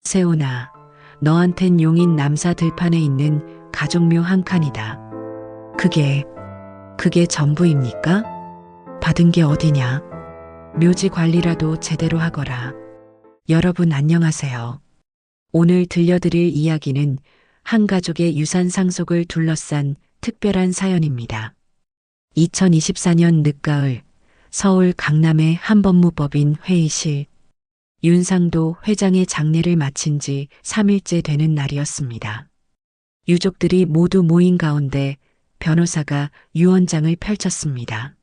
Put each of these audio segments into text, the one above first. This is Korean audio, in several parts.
세훈아, 너한텐 용인 남사 들판에 있는 가족묘 한 칸이다. 그게 전부입니까? 받은 게 어디냐? 묘지 관리라도 제대로 하거라. 여러분 안녕하세요. 오늘 들려드릴 이야기는 한 가족의 유산 상속을 둘러싼 특별한 사연입니다. 2024년 늦가을 서울 강남의 한 법무법인 회의실, 윤상도 회장의 장례를 마친 지 3일째 되는 날이었습니다. 유족들이 모두 모인 가운데 변호사가 유언장을 펼쳤습니다.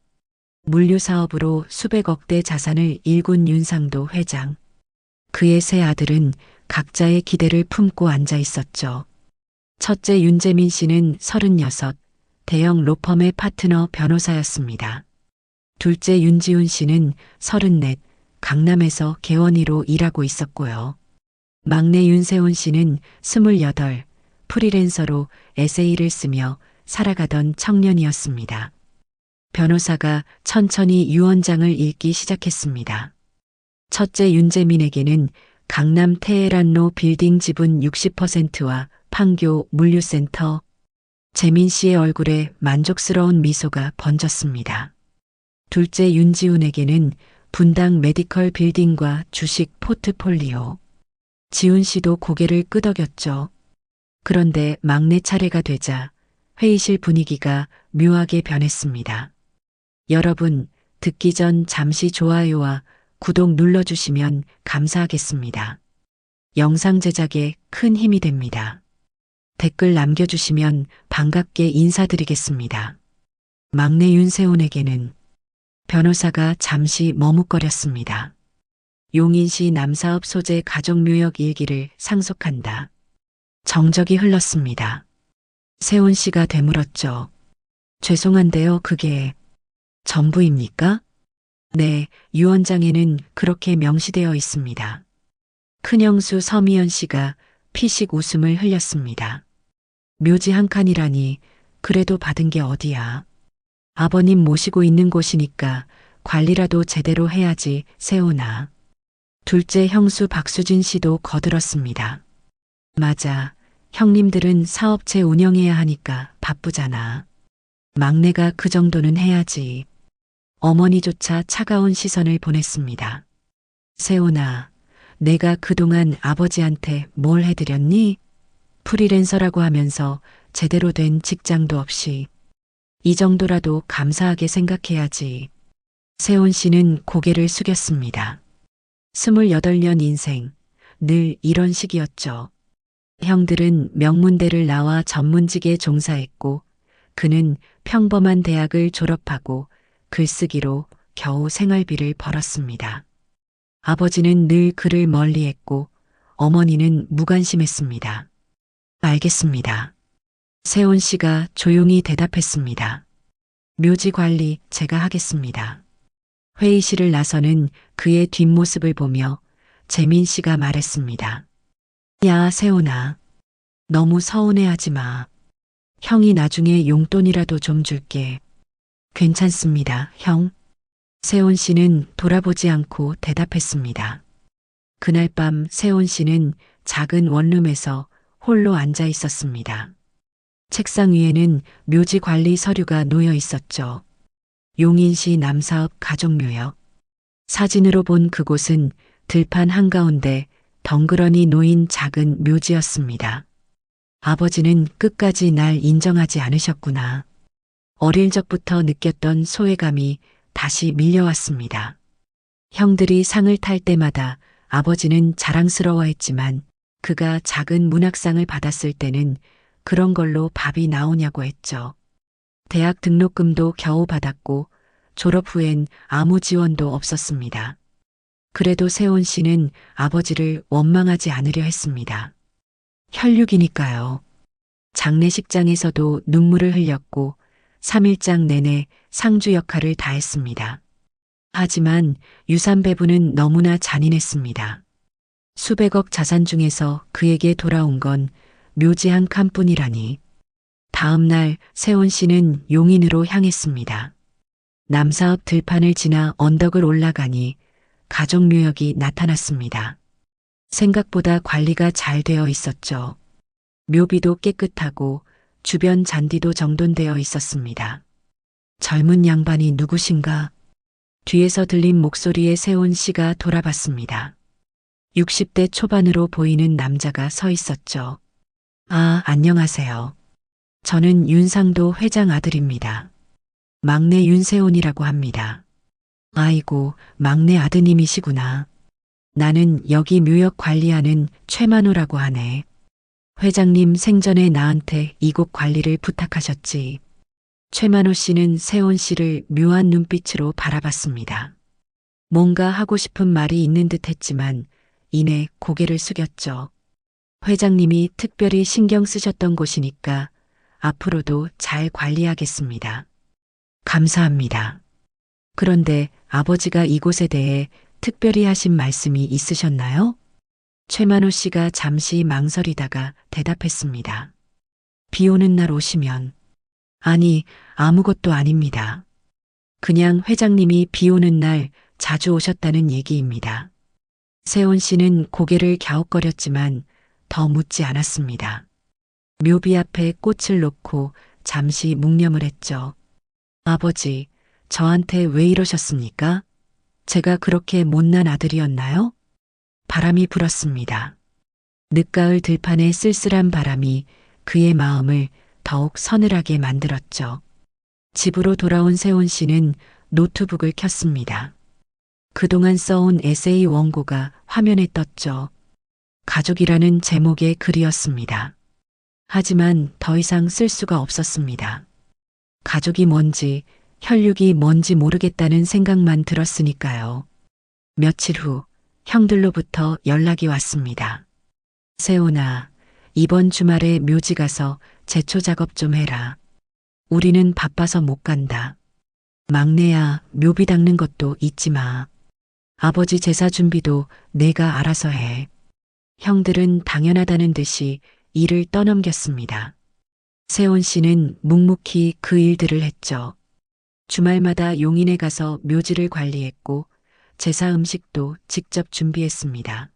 물류사업으로 수백억대 자산을 일군 윤상도 회장. 그의 세 아들은 각자의 기대를 품고 앉아 있었죠. 첫째 윤재민 씨는 36, 대형 로펌의 파트너 변호사였습니다. 둘째 윤지훈 씨는 34, 강남에서 개원이로 일하고 있었고요. 막내 윤세훈 씨는 28, 프리랜서로 에세이를 쓰며 살아가던 청년이었습니다. 변호사가 천천히 유언장을 읽기 시작했습니다. 첫째 윤재민에게는 강남 테헤란로 빌딩 지분 60%와 판교 물류센터. 재민 씨의 얼굴에 만족스러운 미소가 번졌습니다. 둘째 윤지훈에게는 분당 메디컬 빌딩과 주식 포트폴리오. 지훈 씨도 고개를 끄덕였죠. 그런데 막내 차례가 되자 회의실 분위기가 묘하게 변했습니다. 여러분, 듣기 전 잠시 좋아요와 구독 눌러주시면 감사하겠습니다. 영상 제작에 큰 힘이 됩니다. 댓글 남겨주시면 반갑게 인사드리겠습니다. 막내 윤세훈에게는 변호사가 잠시 머뭇거렸습니다. 용인시 남사업 소재 가족묘역 일기를 상속한다. 정적이 흘렀습니다. 세훈 씨가 되물었죠. 죄송한데요, 그게 전부입니까? 네, 유언장에는 그렇게 명시되어 있습니다. 큰형수 서미연 씨가 피식 웃음을 흘렸습니다. 묘지 한 칸이라니, 그래도 받은 게 어디야. 아버님 모시고 있는 곳이니까 관리라도 제대로 해야지, 세훈아. 둘째 형수 박수진 씨도 거들었습니다. 맞아, 형님들은 사업체 운영해야 하니까 바쁘잖아. 막내가 그 정도는 해야지. 어머니조차 차가운 시선을 보냈습니다. 세훈아, 내가 그동안 아버지한테 뭘 해드렸니? 프리랜서라고 하면서 제대로 된 직장도 없이. 이 정도라도 감사하게 생각해야지. 세훈 씨는 고개를 숙였습니다. 28년 인생, 늘 이런 식이었죠. 형들은 명문대를 나와 전문직에 종사했고, 그는 평범한 대학을 졸업하고 글쓰기로 겨우 생활비를 벌었습니다. 아버지는 늘 그를 멀리했고, 어머니는 무관심했습니다. 알겠습니다. 세훈 씨가 조용히 대답했습니다. 묘지 관리 제가 하겠습니다. 회의실을 나서는 그의 뒷모습을 보며 재민 씨가 말했습니다. 야, 세훈아. 너무 서운해하지 마. 형이 나중에 용돈이라도 좀 줄게. 괜찮습니다, 형. 세훈 씨는 돌아보지 않고 대답했습니다. 그날 밤 세훈 씨는 작은 원룸에서 홀로 앉아 있었습니다. 책상 위에는 묘지 관리 서류가 놓여 있었죠. 용인시 남사업 가족묘역. 사진으로 본 그곳은 들판 한가운데 덩그러니 놓인 작은 묘지였습니다. 아버지는 끝까지 날 인정하지 않으셨구나. 어릴 적부터 느꼈던 소외감이 다시 밀려왔습니다. 형들이 상을 탈 때마다 아버지는 자랑스러워했지만 그가 작은 문학상을 받았을 때는 그런 걸로 밥이 나오냐고 했죠. 대학 등록금도 겨우 받았고 졸업 후엔 아무 지원도 없었습니다. 그래도 세훈 씨는 아버지를 원망하지 않으려 했습니다. 혈육이니까요. 장례식장에서도 눈물을 흘렸고 3일장 내내 상주 역할을 다했습니다. 하지만 유산 배분은 너무나 잔인했습니다. 수백억 자산 중에서 그에게 돌아온 건 묘지 한 칸뿐이라니. 다음 날 세훈 씨는 용인으로 향했습니다. 남사업 들판을 지나 언덕을 올라가니 가족묘역이 나타났습니다. 생각보다 관리가 잘 되어 있었죠. 묘비도 깨끗하고 주변 잔디도 정돈되어 있었습니다. 젊은 양반이 누구신가? 뒤에서 들린 목소리에 세온 씨가 돌아봤습니다. 60대 초반으로 보이는 남자가 서 있었죠. 아, 안녕하세요. 저는 윤상도 회장 아들입니다. 막내 윤세온이라고 합니다. 아이고, 막내 아드님이시구나. 나는 여기 묘역 관리하는 최만호라고 하네. 회장님 생전에 나한테 이곳 관리를 부탁하셨지. 최만호 씨는 세온 씨를 묘한 눈빛으로 바라봤습니다. 뭔가 하고 싶은 말이 있는 듯 했지만 이내 고개를 숙였죠. 회장님이 특별히 신경 쓰셨던 곳이니까 앞으로도 잘 관리하겠습니다. 감사합니다. 그런데 아버지가 이곳에 대해 특별히 하신 말씀이 있으셨나요? 최만호 씨가 잠시 망설이다가 대답했습니다. 비 오는 날 오시면. 아니, 아무것도 아닙니다. 그냥 회장님이 비 오는 날 자주 오셨다는 얘기입니다. 세온 씨는 고개를 갸웃거렸지만 더 묻지 않았습니다. 묘비 앞에 꽃을 놓고 잠시 묵념을 했죠. 아버지, 저한테 왜 이러셨습니까? 제가 그렇게 못난 아들이었나요? 바람이 불었습니다. 늦가을 들판의 쓸쓸한 바람이 그의 마음을 더욱 서늘하게 만들었죠. 집으로 돌아온 세온 씨는 노트북을 켰습니다. 그동안 써온 에세이 원고가 화면에 떴죠. 가족이라는 제목의 글이었습니다. 하지만 더 이상 쓸 수가 없었습니다. 가족이 뭔지, 혈육이 뭔지 모르겠다는 생각만 들었으니까요. 며칠 후 형들로부터 연락이 왔습니다. 세온아, 이번 주말에 묘지 가서 제초 작업 좀 해라. 우리는 바빠서 못 간다. 막내야, 묘비 닦는 것도 잊지 마. 아버지 제사 준비도 내가 알아서 해. 형들은 당연하다는 듯이 일을 떠넘겼습니다. 세온 씨는 묵묵히 그 일들을 했죠. 주말마다 용인에 가서 묘지를 관리했고 제사 음식도 직접 준비했습니다.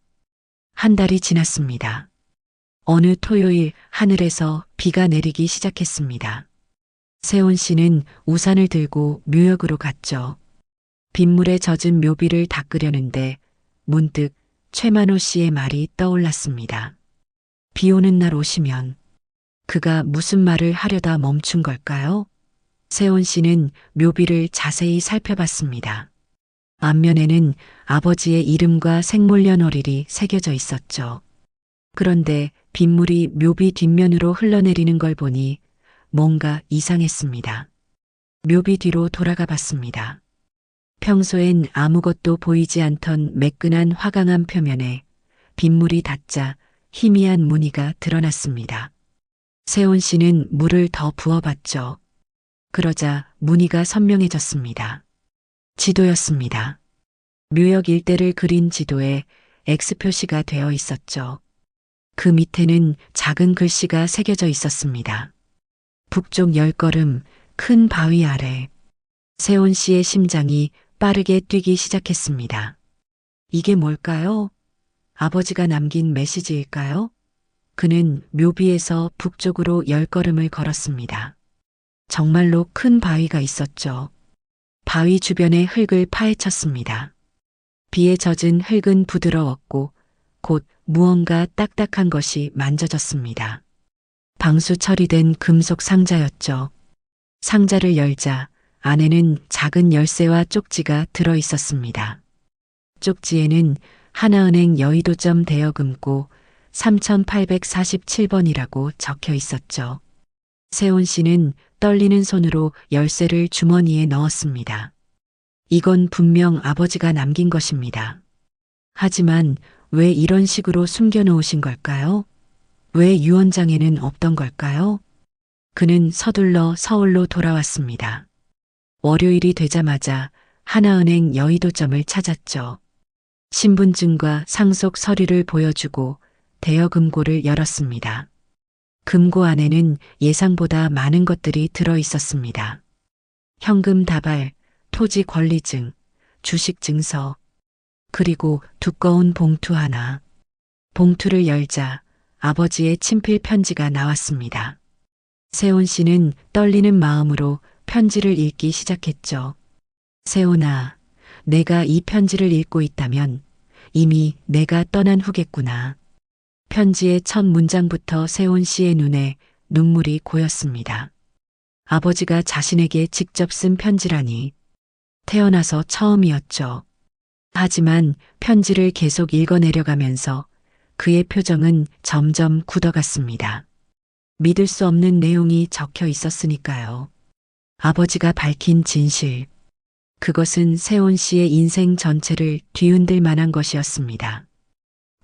한 달이 지났습니다. 어느 토요일 하늘에서 비가 내리기 시작했습니다. 세온 씨는 우산을 들고 묘역으로 갔죠. 빗물에 젖은 묘비를 닦으려는데 문득 최만호 씨의 말이 떠올랐습니다. 비 오는 날 오시면. 그가 무슨 말을 하려다 멈춘 걸까요? 세온 씨는 묘비를 자세히 살펴봤습니다. 앞면에는 아버지의 이름과 생몰년월일이 새겨져 있었죠. 그런데 빗물이 묘비 뒷면으로 흘러내리는 걸 보니 뭔가 이상했습니다. 묘비 뒤로 돌아가 봤습니다. 평소엔 아무것도 보이지 않던 매끈한 화강암 표면에 빗물이 닿자 희미한 무늬가 드러났습니다. 세온 씨는 물을 더 부어봤죠. 그러자 무늬가 선명해졌습니다. 지도였습니다. 묘역 일대를 그린 지도에 X 표시가 되어 있었죠. 그 밑에는 작은 글씨가 새겨져 있었습니다. 북쪽 10걸음 큰 바위 아래. 세온 씨의 심장이 빠르게 뛰기 시작했습니다. 이게 뭘까요? 아버지가 남긴 메시지일까요? 그는 묘비에서 북쪽으로 10걸음을 걸었습니다. 정말로 큰 바위가 있었죠. 바위 주변의 흙을 파헤쳤습니다. 비에 젖은 흙은 부드러웠고 곧 무언가 딱딱한 것이 만져졌습니다. 방수 처리된 금속 상자였죠. 상자를 열자 안에는 작은 열쇠와 쪽지가 들어 있었습니다. 쪽지에는 하나은행 여의도점 대여금고 3847번이라고 적혀 있었죠. 세온 씨는 떨리는 손으로 열쇠를 주머니에 넣었습니다. 이건 분명 아버지가 남긴 것입니다. 하지만 왜 이런 식으로 숨겨놓으신 걸까요? 왜 유언장에는 없던 걸까요? 그는 서둘러 서울로 돌아왔습니다. 월요일이 되자마자 하나은행 여의도점을 찾았죠. 신분증과 상속 서류를 보여주고 대여금고를 열었습니다. 금고 안에는 예상보다 많은 것들이 들어 있었습니다. 현금 다발, 토지 권리증, 주식 증서, 그리고 두꺼운 봉투 하나. 봉투를 열자 아버지의 친필 편지가 나왔습니다. 세온 씨는 떨리는 마음으로 편지를 읽기 시작했죠. 세온아, 내가 이 편지를 읽고 있다면 이미 내가 떠난 후겠구나. 편지의 첫 문장부터 세온 씨의 눈에 눈물이 고였습니다. 아버지가 자신에게 직접 쓴 편지라니 태어나서 처음이었죠. 하지만 편지를 계속 읽어내려가면서 그의 표정은 점점 굳어갔습니다. 믿을 수 없는 내용이 적혀 있었으니까요. 아버지가 밝힌 진실. 그것은 세온 씨의 인생 전체를 뒤흔들 만한 것이었습니다.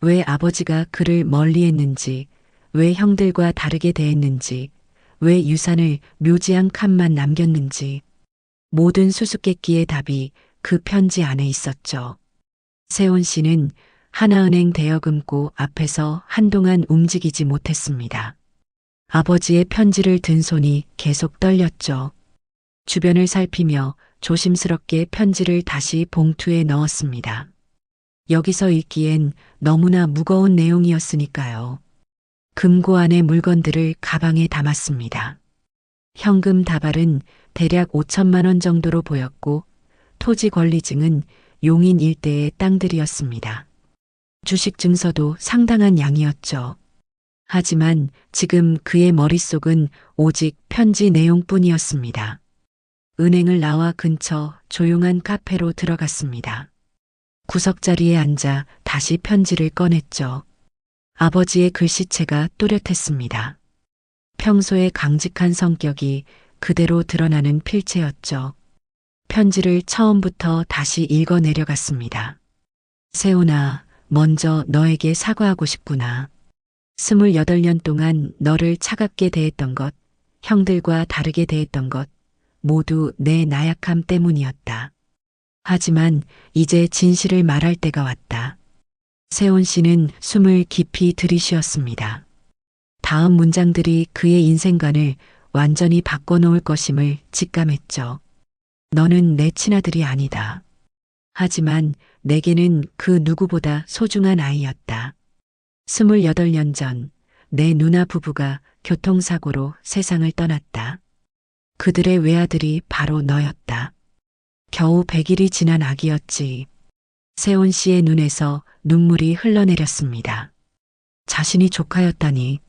왜 아버지가 그를 멀리했는지, 왜 형들과 다르게 대했는지, 왜 유산을 묘지한 칸만 남겼는지, 모든 수수께끼의 답이 그 편지 안에 있었죠. 세온 씨는 하나은행 대여금고 앞에서 한동안 움직이지 못했습니다. 아버지의 편지를 든 손이 계속 떨렸죠. 주변을 살피며 조심스럽게 편지를 다시 봉투에 넣었습니다. 여기서 읽기엔 너무나 무거운 내용이었으니까요. 금고 안의 물건들을 가방에 담았습니다. 현금 다발은 대략 5천만 원 정도로 보였고 토지 권리증은 용인 일대의 땅들이었습니다. 주식 증서도 상당한 양이었죠. 하지만 지금 그의 머릿속은 오직 편지 내용뿐이었습니다. 은행을 나와 근처 조용한 카페로 들어갔습니다. 구석자리에 앉아 다시 편지를 꺼냈죠. 아버지의 글씨체가 또렷했습니다. 평소의 강직한 성격이 그대로 드러나는 필체였죠. 편지를 처음부터 다시 읽어 내려갔습니다. 세온아, 먼저 너에게 사과하고 싶구나. 28년 동안 너를 차갑게 대했던 것, 형들과 다르게 대했던 것, 모두 내 나약함 때문이었다. 하지만 이제 진실을 말할 때가 왔다. 세온 씨는 숨을 깊이 들이쉬었습니다. 다음 문장들이 그의 인생관을 완전히 바꿔놓을 것임을 직감했죠. 너는 내 친아들이 아니다. 하지만 내게는 그 누구보다 소중한 아이였다. 28년 전 내 누나 부부가 교통사고로 세상을 떠났다. 그들의 외아들이 바로 너였다. 겨우 100일이 지난 아기였지. 세온 씨의 눈에서 눈물이 흘러내렸습니다. 자신이 조카였다니.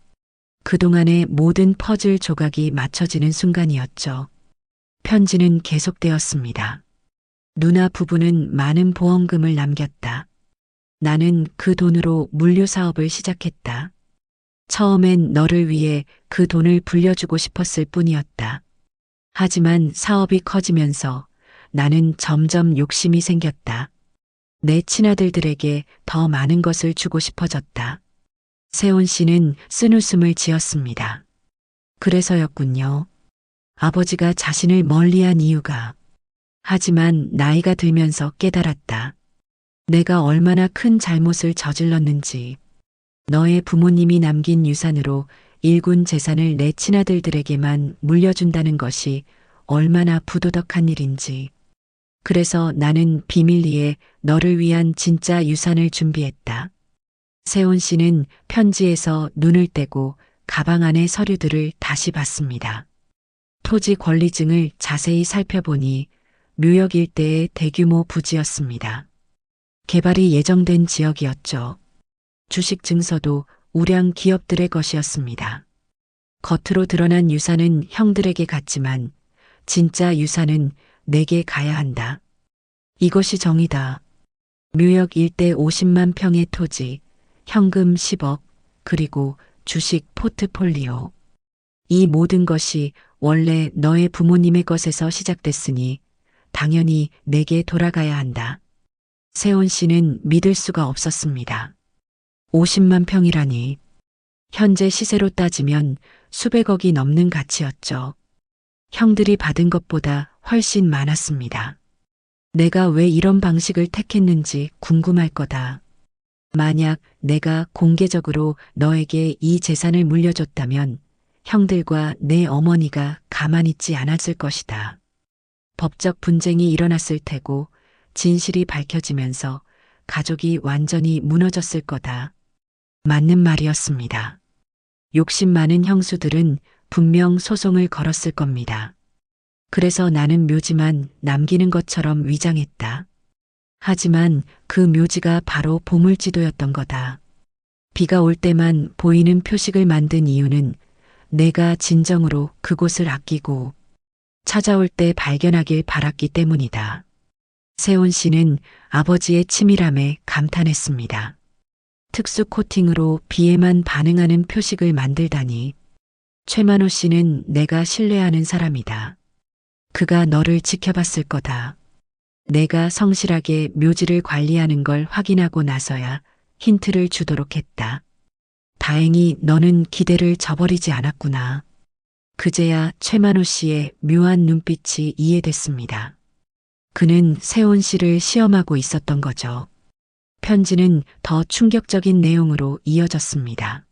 그동안의 모든 퍼즐 조각이 맞춰지는 순간이었죠. 편지는 계속되었습니다. 누나 부부는 많은 보험금을 남겼다. 나는 그 돈으로 물류 사업을 시작했다. 처음엔 너를 위해 그 돈을 불려주고 싶었을 뿐이었다. 하지만 사업이 커지면서 나는 점점 욕심이 생겼다. 내 친아들들에게 더 많은 것을 주고 싶어졌다. 세온 씨는 쓴웃음을 지었습니다. 그래서였군요. 아버지가 자신을 멀리한 이유가. 하지만 나이가 들면서 깨달았다. 내가 얼마나 큰 잘못을 저질렀는지. 너의 부모님이 남긴 유산으로 일군 재산을 내 친아들들에게만 물려준다는 것이 얼마나 부도덕한 일인지. 그래서 나는 비밀리에 너를 위한 진짜 유산을 준비했다. 세온 씨는 편지에서 눈을 떼고 가방 안의 서류들을 다시 봤습니다. 토지 권리증을 자세히 살펴보니 묘역 일대의 대규모 부지였습니다. 개발이 예정된 지역이었죠. 주식 증서도 우량 기업들의 것이었습니다. 겉으로 드러난 유산은 형들에게 갔지만 진짜 유산은 내게 가야 한다. 이것이 정의다. 묘역 일대 50만 평의 토지, 현금 10억, 그리고 주식 포트폴리오. 이 모든 것이 원래 너의 부모님의 것에서 시작됐으니 당연히 내게 돌아가야 한다. 세온 씨는 믿을 수가 없었습니다. 50만 평이라니. 현재 시세로 따지면 수백억이 넘는 가치였죠. 형들이 받은 것보다 훨씬 많았습니다. 내가 왜 이런 방식을 택했는지 궁금할 거다. 만약 내가 공개적으로 너에게 이 재산을 물려줬다면 형들과 내 어머니가 가만히 있지 않았을 것이다. 법적 분쟁이 일어났을 테고 진실이 밝혀지면서 가족이 완전히 무너졌을 거다. 맞는 말이었습니다. 욕심 많은 형수들은 분명 소송을 걸었을 겁니다. 그래서 나는 묘지만 남기는 것처럼 위장했다. 하지만 그 묘지가 바로 보물지도였던 거다. 비가 올 때만 보이는 표식을 만든 이유는 내가 진정으로 그곳을 아끼고 찾아올 때 발견하길 바랐기 때문이다. 세온 씨는 아버지의 치밀함에 감탄했습니다. 특수 코팅으로 비에만 반응하는 표식을 만들다니. 최만호 씨는 내가 신뢰하는 사람이다. 그가 너를 지켜봤을 거다. 내가 성실하게 묘지를 관리하는 걸 확인하고 나서야 힌트를 주도록 했다. 다행히 너는 기대를 저버리지 않았구나. 그제야 최만호 씨의 묘한 눈빛이 이해됐습니다. 그는 세온 씨를 시험하고 있었던 거죠. 편지는 더 충격적인 내용으로 이어졌습니다.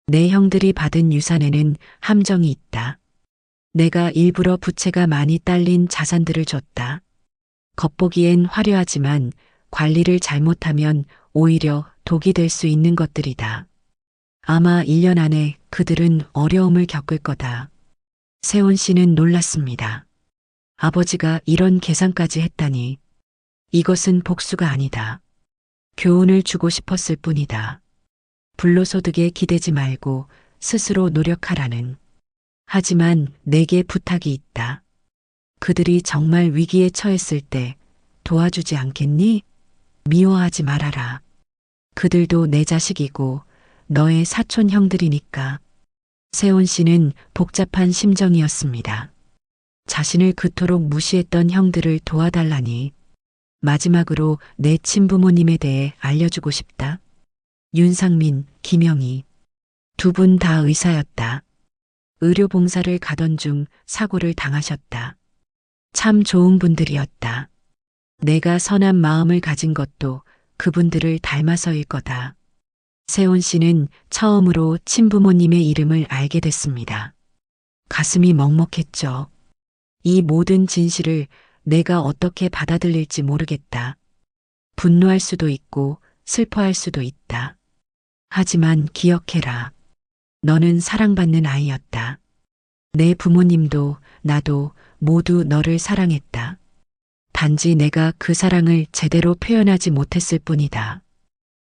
내 형들이 받은 유산에는 함정이 있다. 내가 일부러 부채가 많이 딸린 자산들을 줬다. 겉보기엔 화려하지만 관리를 잘못하면 오히려 독이 될 수 있는 것들이다. 아마 1년 안에 그들은 어려움을 겪을 거다. 세온 씨는 놀랐습니다. 아버지가 이런 계산까지 했다니. 이것은 복수가 아니다. 교훈을 주고 싶었을 뿐이다. 불로소득에 기대지 말고 스스로 노력하라는. 하지만 내게 부탁이 있다. 그들이 정말 위기에 처했을 때 도와주지 않겠니? 미워하지 말아라. 그들도 내 자식이고 너의 사촌 형들이니까. 세온 씨는 복잡한 심정이었습니다. 자신을 그토록 무시했던 형들을 도와달라니. 마지막으로 내 친부모님에 대해 알려주고 싶다. 윤상민, 김영희. 두 분 다 의사였다. 의료봉사를 가던 중 사고를 당하셨다. 참 좋은 분들이었다. 내가 선한 마음을 가진 것도 그분들을 닮아서일 거다. 세온 씨는 처음으로 친부모님의 이름을 알게 됐습니다. 가슴이 먹먹했죠. 이 모든 진실을 내가 어떻게 받아들일지 모르겠다. 분노할 수도 있고 슬퍼할 수도 있다. 하지만 기억해라. 너는 사랑받는 아이였다. 내 부모님도 나도 모두 너를 사랑했다. 단지 내가 그 사랑을 제대로 표현하지 못했을 뿐이다.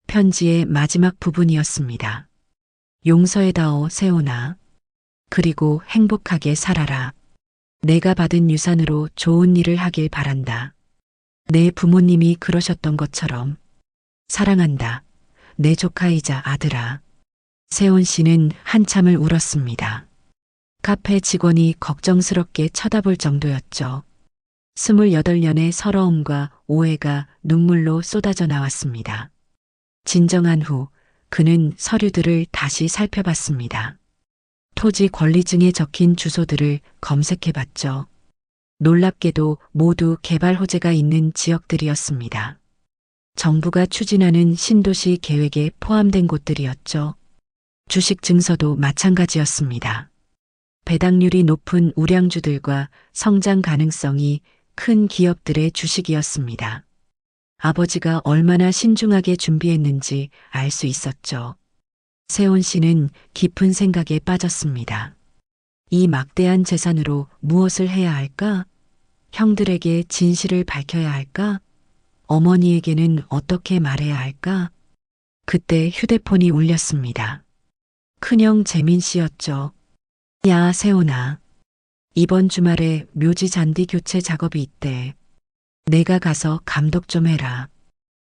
편지의 마지막 부분이었습니다. 용서해다오 세온아. 그리고 행복하게 살아라. 내가 받은 유산으로 좋은 일을 하길 바란다. 내 부모님이 그러셨던 것처럼. 사랑한다. 내 조카이자 아들아. 세온 씨는 한참을 울었습니다. 카페 직원이 걱정스럽게 쳐다볼 정도였죠. 28년의 서러움과 오해가 눈물로 쏟아져 나왔습니다. 진정한 후 그는 서류들을 다시 살펴봤습니다. 토지 권리증에 적힌 주소들을 검색해봤죠. 놀랍게도 모두 개발 호재가 있는 지역들이었습니다. 정부가 추진하는 신도시 계획에 포함된 곳들이었죠. 주식 증서도 마찬가지였습니다. 배당률이 높은 우량주들과 성장 가능성이 큰 기업들의 주식이었습니다. 아버지가 얼마나 신중하게 준비했는지 알 수 있었죠. 세온 씨는 깊은 생각에 빠졌습니다. 이 막대한 재산으로 무엇을 해야 할까? 형들에게 진실을 밝혀야 할까? 어머니에게는 어떻게 말해야 할까? 그때 휴대폰이 울렸습니다. 큰형 재민 씨였죠. 야, 세온아. 이번 주말에 묘지 잔디 교체 작업이 있대. 내가 가서 감독 좀 해라.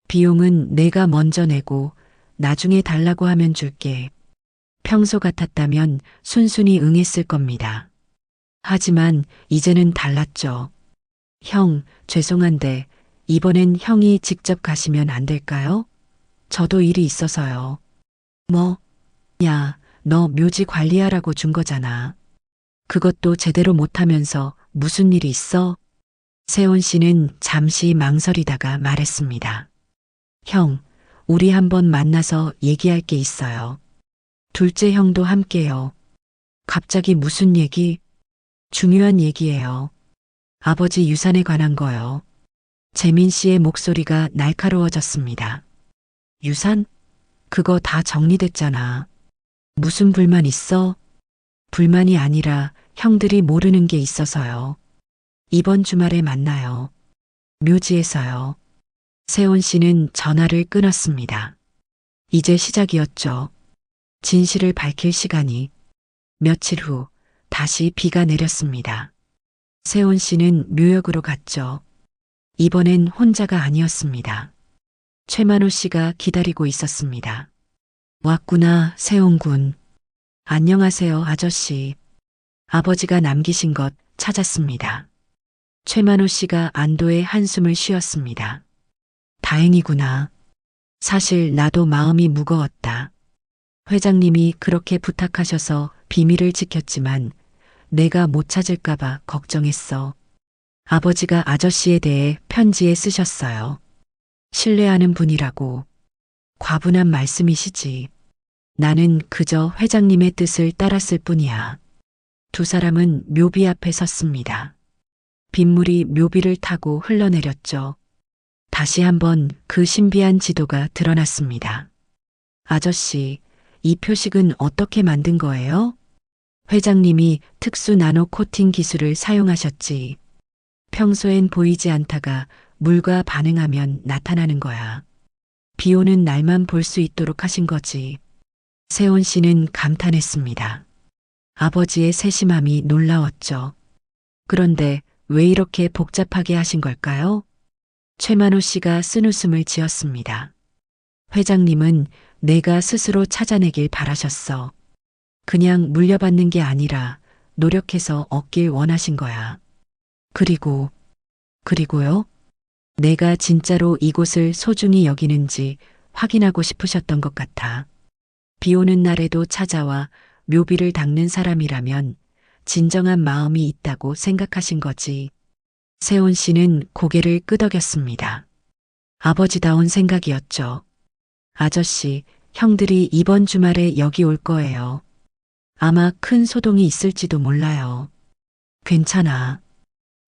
비용은 내가 먼저 내고 나중에 달라고 하면 줄게. 평소 같았다면 순순히 응했을 겁니다. 하지만 이제는 달랐죠. 형, 죄송한데 이번엔 형이 직접 가시면 안 될까요? 저도 일이 있어서요. 뭐? 야, 너 묘지 관리하라고 준 거잖아. 그것도 제대로 못하면서 무슨 일이 있어? 세온 씨는 잠시 망설이다가 말했습니다. 형, 우리 한번 만나서 얘기할 게 있어요. 둘째 형도 함께요. 갑자기 무슨 얘기? 중요한 얘기예요. 아버지 유산에 관한 거요. 재민 씨의 목소리가 날카로워졌습니다. 유산? 그거 다 정리됐잖아. 무슨 불만 있어? 불만이 아니라 형들이 모르는 게 있어서요. 이번 주말에 만나요. 묘지에서요. 세훈 씨는 전화를 끊었습니다. 이제 시작이었죠. 진실을 밝힐 시간이. 며칠 후 다시 비가 내렸습니다. 세훈 씨는 묘역으로 갔죠. 이번엔 혼자가 아니었습니다. 최만호 씨가 기다리고 있었습니다. 왔구나, 세훈 군. 안녕하세요, 아저씨. 아버지가 남기신 것 찾았습니다. 최만호 씨가 안도의 한숨을 쉬었습니다. 다행이구나. 사실 나도 마음이 무거웠다. 회장님이 그렇게 부탁하셔서 비밀을 지켰지만 내가 못 찾을까봐 걱정했어. 아버지가 아저씨에 대해 편지에 쓰셨어요. 신뢰하는 분이라고. 과분한 말씀이시지. 나는 그저 회장님의 뜻을 따랐을 뿐이야. 두 사람은 묘비 앞에 섰습니다. 빗물이 묘비를 타고 흘러내렸죠. 다시 한번 그 신비한 지도가 드러났습니다. 아저씨, 이 표식은 어떻게 만든 거예요? 회장님이 특수 나노 코팅 기술을 사용하셨지. 평소엔 보이지 않다가 물과 반응하면 나타나는 거야. 비 오는 날만 볼 수 있도록 하신 거지. 세훈 씨는 감탄했습니다. 아버지의 세심함이 놀라웠죠. 그런데 왜 이렇게 복잡하게 하신 걸까요? 최만호 씨가 쓴웃음을 지었습니다. 회장님은 내가 스스로 찾아내길 바라셨어. 그냥 물려받는 게 아니라 노력해서 얻길 원하신 거야. 그리고요? 내가 진짜로 이곳을 소중히 여기는지 확인하고 싶으셨던 것 같아. 비 오는 날에도 찾아와 묘비를 닦는 사람이라면 진정한 마음이 있다고 생각하신 거지. 세훈 씨는 고개를 끄덕였습니다. 아버지다운 생각이었죠. 아저씨, 형들이 이번 주말에 여기 올 거예요. 아마 큰 소동이 있을지도 몰라요. 괜찮아.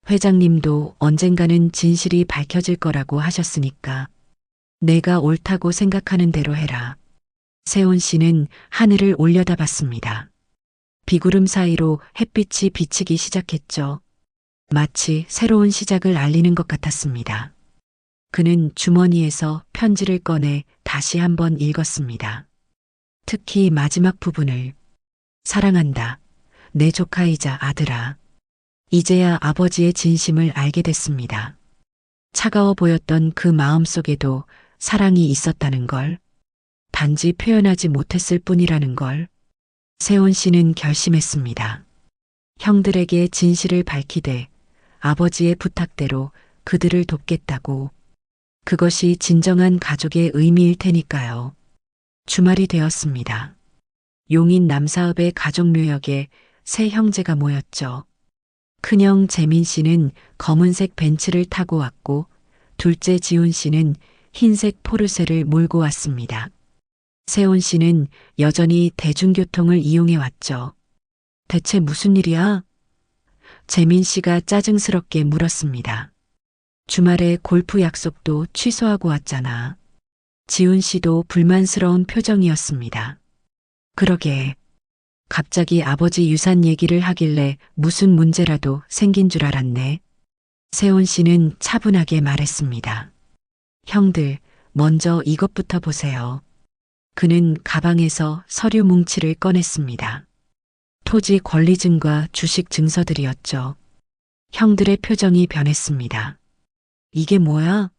회장님도 언젠가는 진실이 밝혀질 거라고 하셨으니까 내가 옳다고 생각하는 대로 해라. 세훈 씨는 하늘을 올려다봤습니다. 비구름 사이로 햇빛이 비치기 시작했죠. 마치 새로운 시작을 알리는 것 같았습니다. 그는 주머니에서 편지를 꺼내 다시 한번 읽었습니다. 특히 마지막 부분을. 사랑한다. 내 조카이자 아들아. 이제야 아버지의 진심을 알게 됐습니다. 차가워 보였던 그 마음 속에도 사랑이 있었다는 걸. 단지 표현하지 못했을 뿐이라는 걸. 세훈 씨는 결심했습니다. 형들에게 진실을 밝히되 아버지의 부탁대로 그들을 돕겠다고. 그것이 진정한 가족의 의미일 테니까요. 주말이 되었습니다. 용인 남사읍의 가족묘역에 세 형제가 모였죠. 큰형 재민 씨는 검은색 벤츠를 타고 왔고 둘째 지훈 씨는 흰색 포르쉐를 몰고 왔습니다. 세훈 씨는 여전히 대중교통을 이용해 왔죠. 대체 무슨 일이야? 재민 씨가 짜증스럽게 물었습니다. 주말에 골프 약속도 취소하고 왔잖아. 지훈 씨도 불만스러운 표정이었습니다. 그러게. 갑자기 아버지 유산 얘기를 하길래 무슨 문제라도 생긴 줄 알았네. 세훈 씨는 차분하게 말했습니다. 형들, 먼저 이것부터 보세요. 그는 가방에서 서류 뭉치를 꺼냈습니다. 토지 권리증과 주식 증서들이었죠. 형들의 표정이 변했습니다. 이게 뭐야?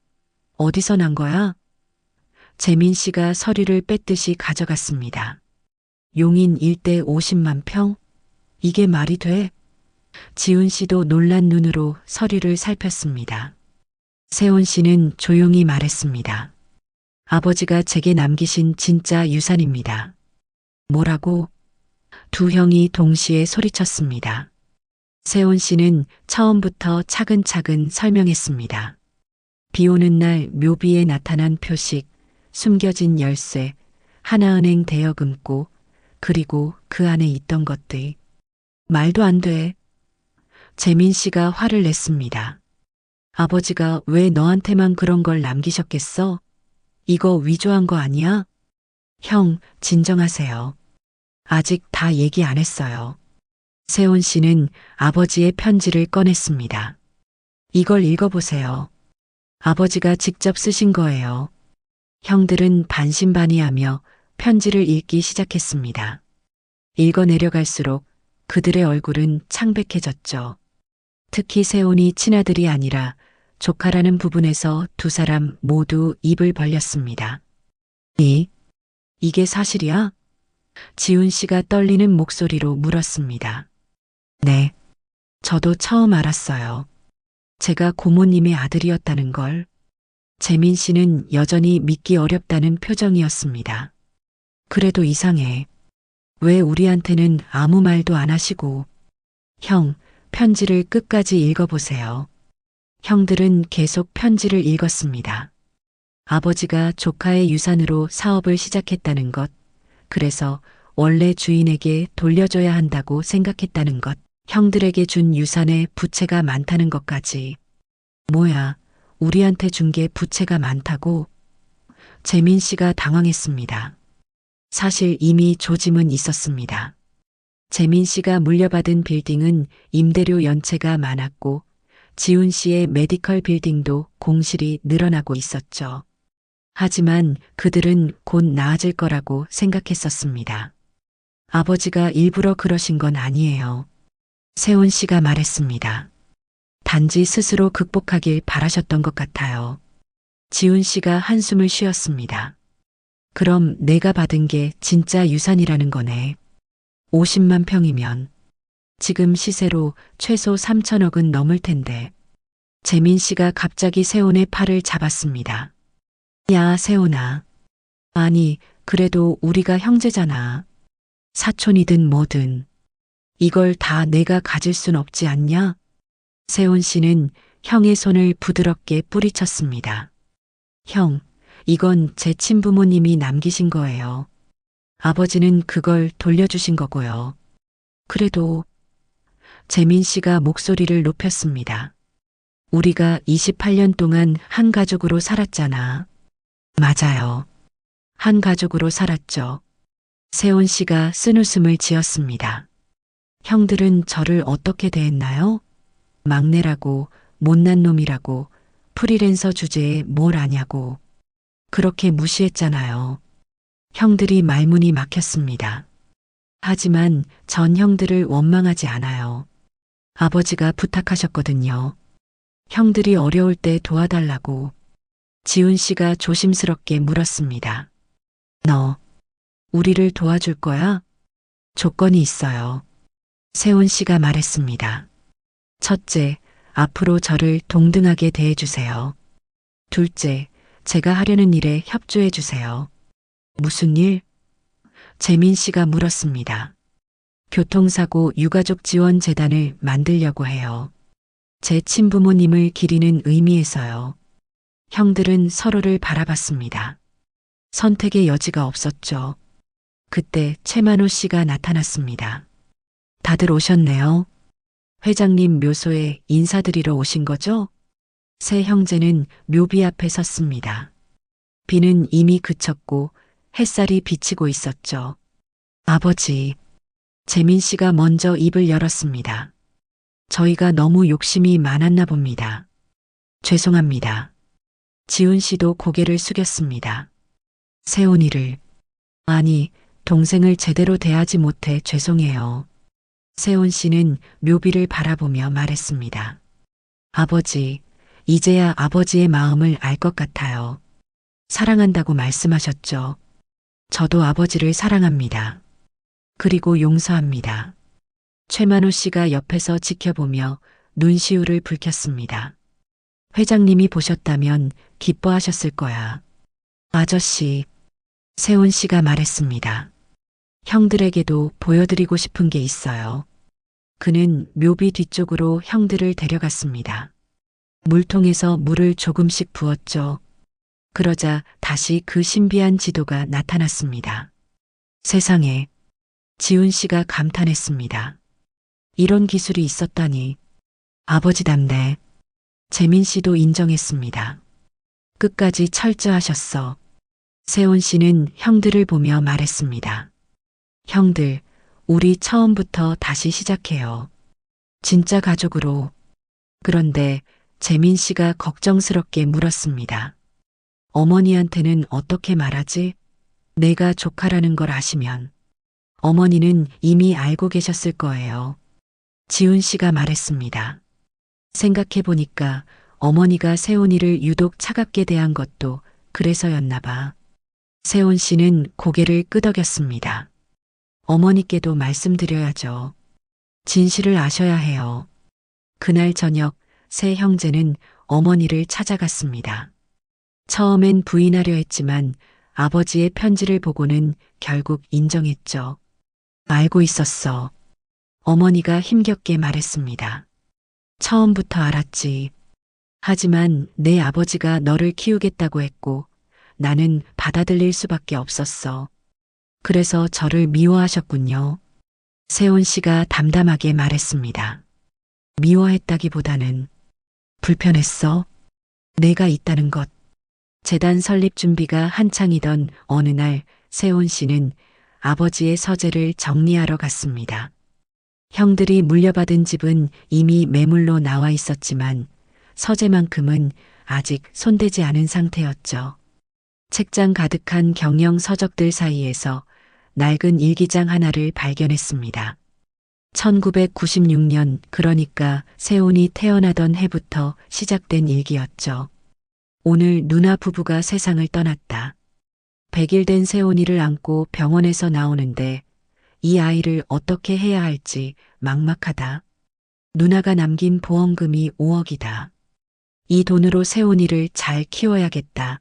어디서 난 거야? 재민 씨가 서류를 뺐듯이 가져갔습니다. 용인 일대 50만 평? 이게 말이 돼? 지훈 씨도 놀란 눈으로 서류를 살폈습니다. 세훈 씨는 조용히 말했습니다. 아버지가 제게 남기신 진짜 유산입니다. 뭐라고? 두 형이 동시에 소리쳤습니다. 세훈 씨는 처음부터 차근차근 설명했습니다. 비 오는 날 묘비에 나타난 표식, 숨겨진 열쇠, 하나은행 대여금고, 그리고 그 안에 있던 것들. 말도 안 돼. 재민 씨가 화를 냈습니다. 아버지가 왜 너한테만 그런 걸 남기셨겠어? 이거 위조한 거 아니야? 형, 진정하세요. 아직 다 얘기 안 했어요. 세훈 씨는 아버지의 편지를 꺼냈습니다. 이걸 읽어보세요. 아버지가 직접 쓰신 거예요. 형들은 반신반의하며 편지를 읽기 시작했습니다. 읽어 내려갈수록 그들의 얼굴은 창백해졌죠. 특히 세훈이 친아들이 아니라 조카라는 부분에서 두 사람 모두 입을 벌렸습니다. 이게 사실이야? 지훈 씨가 떨리는 목소리로 물었습니다. 네. 저도 처음 알았어요. 제가 고모님의 아들이었다는 걸. 재민 씨는 여전히 믿기 어렵다는 표정이었습니다. 그래도 이상해. 왜 우리한테는 아무 말도 안 하시고. 형, 편지를 끝까지 읽어보세요. 형들은 계속 편지를 읽었습니다. 아버지가 조카의 유산으로 사업을 시작했다는 것, 그래서 원래 주인에게 돌려줘야 한다고 생각했다는 것, 형들에게 준 유산에 부채가 많다는 것까지. 뭐야, 우리한테 준 게 부채가 많다고? 재민 씨가 당황했습니다. 사실 이미 조짐은 있었습니다. 재민 씨가 물려받은 빌딩은 임대료 연체가 많았고 지훈 씨의 메디컬 빌딩도 공실이 늘어나고 있었죠. 하지만 그들은 곧 나아질 거라고 생각했었습니다. 아버지가 일부러 그러신 건 아니에요. 세훈 씨가 말했습니다. 단지 스스로 극복하길 바라셨던 것 같아요. 지훈 씨가 한숨을 쉬었습니다. 그럼 내가 받은 게 진짜 유산이라는 거네. 50만 평이면 지금 시세로 최소 3천억은 넘을 텐데. 재민 씨가 갑자기 세훈의 팔을 잡았습니다. 야, 세훈아. 아니, 그래도 우리가 형제잖아. 사촌이든 뭐든. 이걸 다 내가 가질 순 없지 않냐? 세훈 씨는 형의 손을 부드럽게 뿌리쳤습니다. 형, 이건 제 친부모님이 남기신 거예요. 아버지는 그걸 돌려주신 거고요. 그래도 재민 씨가 목소리를 높였습니다. 우리가 28년 동안 한 가족으로 살았잖아. 맞아요. 한 가족으로 살았죠. 세훈 씨가 쓴웃음을 지었습니다. 형들은 저를 어떻게 대했나요? 막내라고, 못난 놈이라고, 프리랜서 주제에 뭘 아냐고. 그렇게 무시했잖아요. 형들이 말문이 막혔습니다. 하지만 전 형들을 원망하지 않아요. 아버지가 부탁하셨거든요. 형들이 어려울 때 도와달라고. 지훈 씨가 조심스럽게 물었습니다. 너, 우리를 도와줄 거야? 조건이 있어요. 세훈 씨가 말했습니다. 첫째, 앞으로 저를 동등하게 대해주세요. 둘째, 제가 하려는 일에 협조해주세요. 무슨 일? 재민 씨가 물었습니다. 교통사고 유가족 지원 재단을 만들려고 해요. 제 친부모님을 기리는 의미에서요. 형들은 서로를 바라봤습니다. 선택의 여지가 없었죠. 그때 최만호 씨가 나타났습니다. 다들 오셨네요. 회장님 묘소에 인사드리러 오신 거죠? 세 형제는 묘비 앞에 섰습니다. 비는 이미 그쳤고 햇살이 비치고 있었죠. 아버지, 재민 씨가 먼저 입을 열었습니다. 저희가 너무 욕심이 많았나 봅니다. 죄송합니다. 지훈 씨도 고개를 숙였습니다. 세훈이를, 아니, 동생을 제대로 대하지 못해 죄송해요. 세훈 씨는 묘비를 바라보며 말했습니다. 아버지, 이제야 아버지의 마음을 알 것 같아요. 사랑한다고 말씀하셨죠. 저도 아버지를 사랑합니다. 그리고 용서합니다. 최만호 씨가 옆에서 지켜보며 눈시울을 붉혔습니다. 회장님이 보셨다면 기뻐하셨을 거야. 아저씨, 세훈 씨가 말했습니다. 형들에게도 보여드리고 싶은 게 있어요. 그는 묘비 뒤쪽으로 형들을 데려갔습니다. 물통에서 물을 조금씩 부었죠. 그러자 다시 그 신비한 지도가 나타났습니다. 세상에, 지훈 씨가 감탄했습니다. 이런 기술이 있었다니. 아버지답네. 재민 씨도 인정했습니다. 끝까지 철저하셨어. 세훈 씨는 형들을 보며 말했습니다. 형들, 우리 처음부터 다시 시작해요. 진짜 가족으로. 그런데 재민 씨가 걱정스럽게 물었습니다. 어머니한테는 어떻게 말하지? 내가 조카라는 걸 아시면. 어머니는 이미 알고 계셨을 거예요. 지훈 씨가 말했습니다. 생각해보니까 어머니가 세훈이를 유독 차갑게 대한 것도 그래서였나 봐. 세훈 씨는 고개를 끄덕였습니다. 어머니께도 말씀드려야죠. 진실을 아셔야 해요. 그날 저녁 세 형제는 어머니를 찾아갔습니다. 처음엔 부인하려 했지만 아버지의 편지를 보고는 결국 인정했죠. 알고 있었어. 어머니가 힘겹게 말했습니다. 처음부터 알았지. 하지만 내 아버지가 너를 키우겠다고 했고 나는 받아들일 수밖에 없었어. 그래서 저를 미워하셨군요. 세훈 씨가 담담하게 말했습니다. 미워했다기보다는 불편했어. 내가 있다는 것. 재단 설립 준비가 한창이던 어느 날 세훈 씨는 아버지의 서재를 정리하러 갔습니다. 형들이 물려받은 집은 이미 매물로 나와 있었지만 서재만큼은 아직 손대지 않은 상태였죠. 책장 가득한 경영 서적들 사이에서 낡은 일기장 하나를 발견했습니다. 1996년, 그러니까 세훈이 태어나던 해부터 시작된 일기였죠. 오늘 누나 부부가 세상을 떠났다. 100일 된 세훈이를 안고 병원에서 나오는데 이 아이를 어떻게 해야 할지 막막하다. 누나가 남긴 보험금이 5억이다. 이 돈으로 세훈이를 잘 키워야겠다.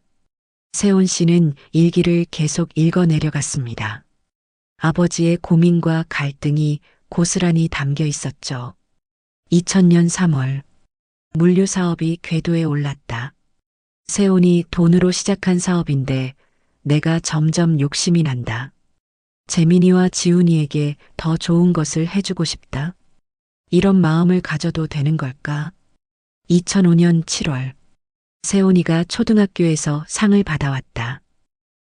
세훈 씨는 일기를 계속 읽어 내려갔습니다. 아버지의 고민과 갈등이 고스란히 담겨 있었죠. 2000년 3월, 물류 사업이 궤도에 올랐다. 세훈이 돈으로 시작한 사업인데 내가 점점 욕심이 난다. 재민이와 지훈이에게 더 좋은 것을 해주고 싶다. 이런 마음을 가져도 되는 걸까? 2005년 7월, 세훈이가 초등학교에서 상을 받아왔다.